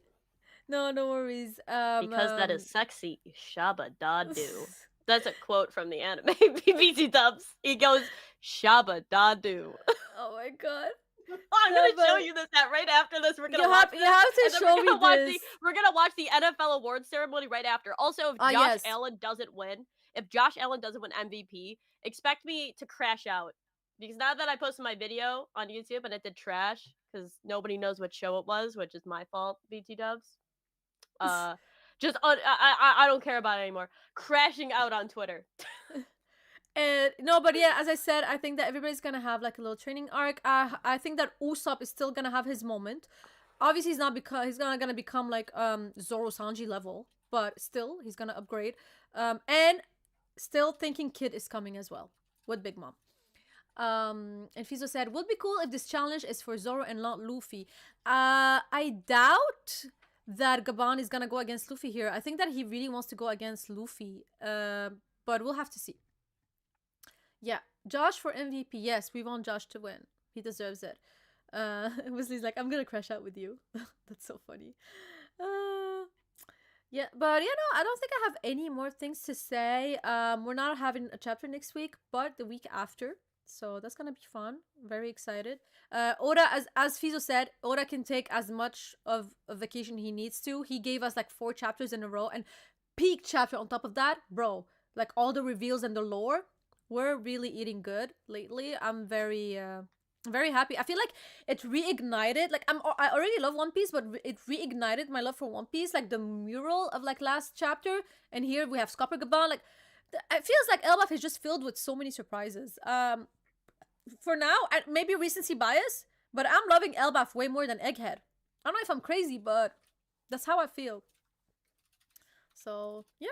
No. No worries. because that is sexy. Shabba dadu. That's a quote from the anime. BBC dubs. He goes Shabba dadu. Oh my god. I'm No, gonna show but you this right after this. We're gonna you watch have this, you have to and then show me this. we're gonna watch the NFL awards ceremony right after. Also, if Ah, Josh yes. Allen doesn't win, if Josh Allen doesn't win MVP, expect me to crash out. Because now that I posted my video on YouTube and it did trash because nobody knows what show it was, which is my fault, BT Dubs. I don't care about it anymore. Crashing out on Twitter. And no, but yeah, as I said, I think that everybody's gonna have like a little training arc. I think that Usopp is still gonna have his moment. Obviously, he's not because he's not gonna become like Zoro Sanji level, but still he's gonna upgrade. And still thinking Kid is coming as well with Big Mom. And Fizo said, would be cool if this challenge is for Zoro and not Luffy. I doubt that Gabon is gonna go against Luffy here. I think that he really wants to go against Luffy. But we'll have to see. Yeah, Josh for MVP. Yes, we want Josh to win. He deserves it. Wesley's like, I'm gonna crash out with you. That's so funny. Yeah, but you know, I don't think I have any more things to say. We're not having a chapter next week, but the week after. So that's gonna be fun. Very excited. Oda, as Fizo said, Oda can take as much of a vacation he needs to. He gave us like 4 chapters in a row, and peak chapter on top of that, bro. like all the reveals and the lore, we're really eating good lately. I'm very happy. I feel like it reignited. Like I already love One Piece, but it reignited my love for One Piece. Like the mural of like last chapter, and here we have Scopper Gaban. Like it feels like Elbaf is just filled with so many surprises. For now, maybe recency bias, but I'm loving Elbaf way more than Egghead. I don't know if I'm crazy, but that's how I feel. So yeah.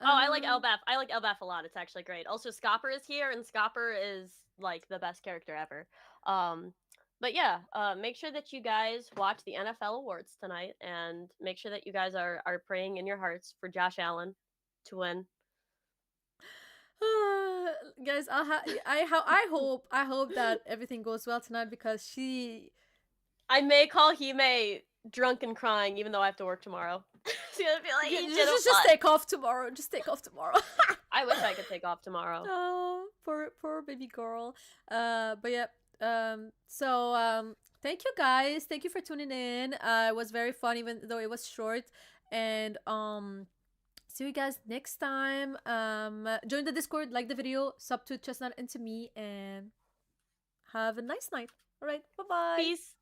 Oh, I like Elbaf. I like Elbaf a lot. It's actually great. Also, Scopper is here, and Scopper is like the best character ever. But yeah, make sure that you guys watch the NFL awards tonight, and make sure that you guys are praying in your hearts for Josh Allen to win. Guys, I hope that everything goes well tonight because she. I may call Hime drunk and crying, even though I have to work tomorrow. She's gonna be like, just take off tomorrow. Just take off tomorrow. I wish I could take off tomorrow. Oh, poor baby girl. But yeah. Thank you guys. Thank you for tuning in. It was very fun, even though it was short. And see you guys next time. Join the Discord, like the video, sub to Chestnut and to me, and have a nice night. All right, bye bye. Peace.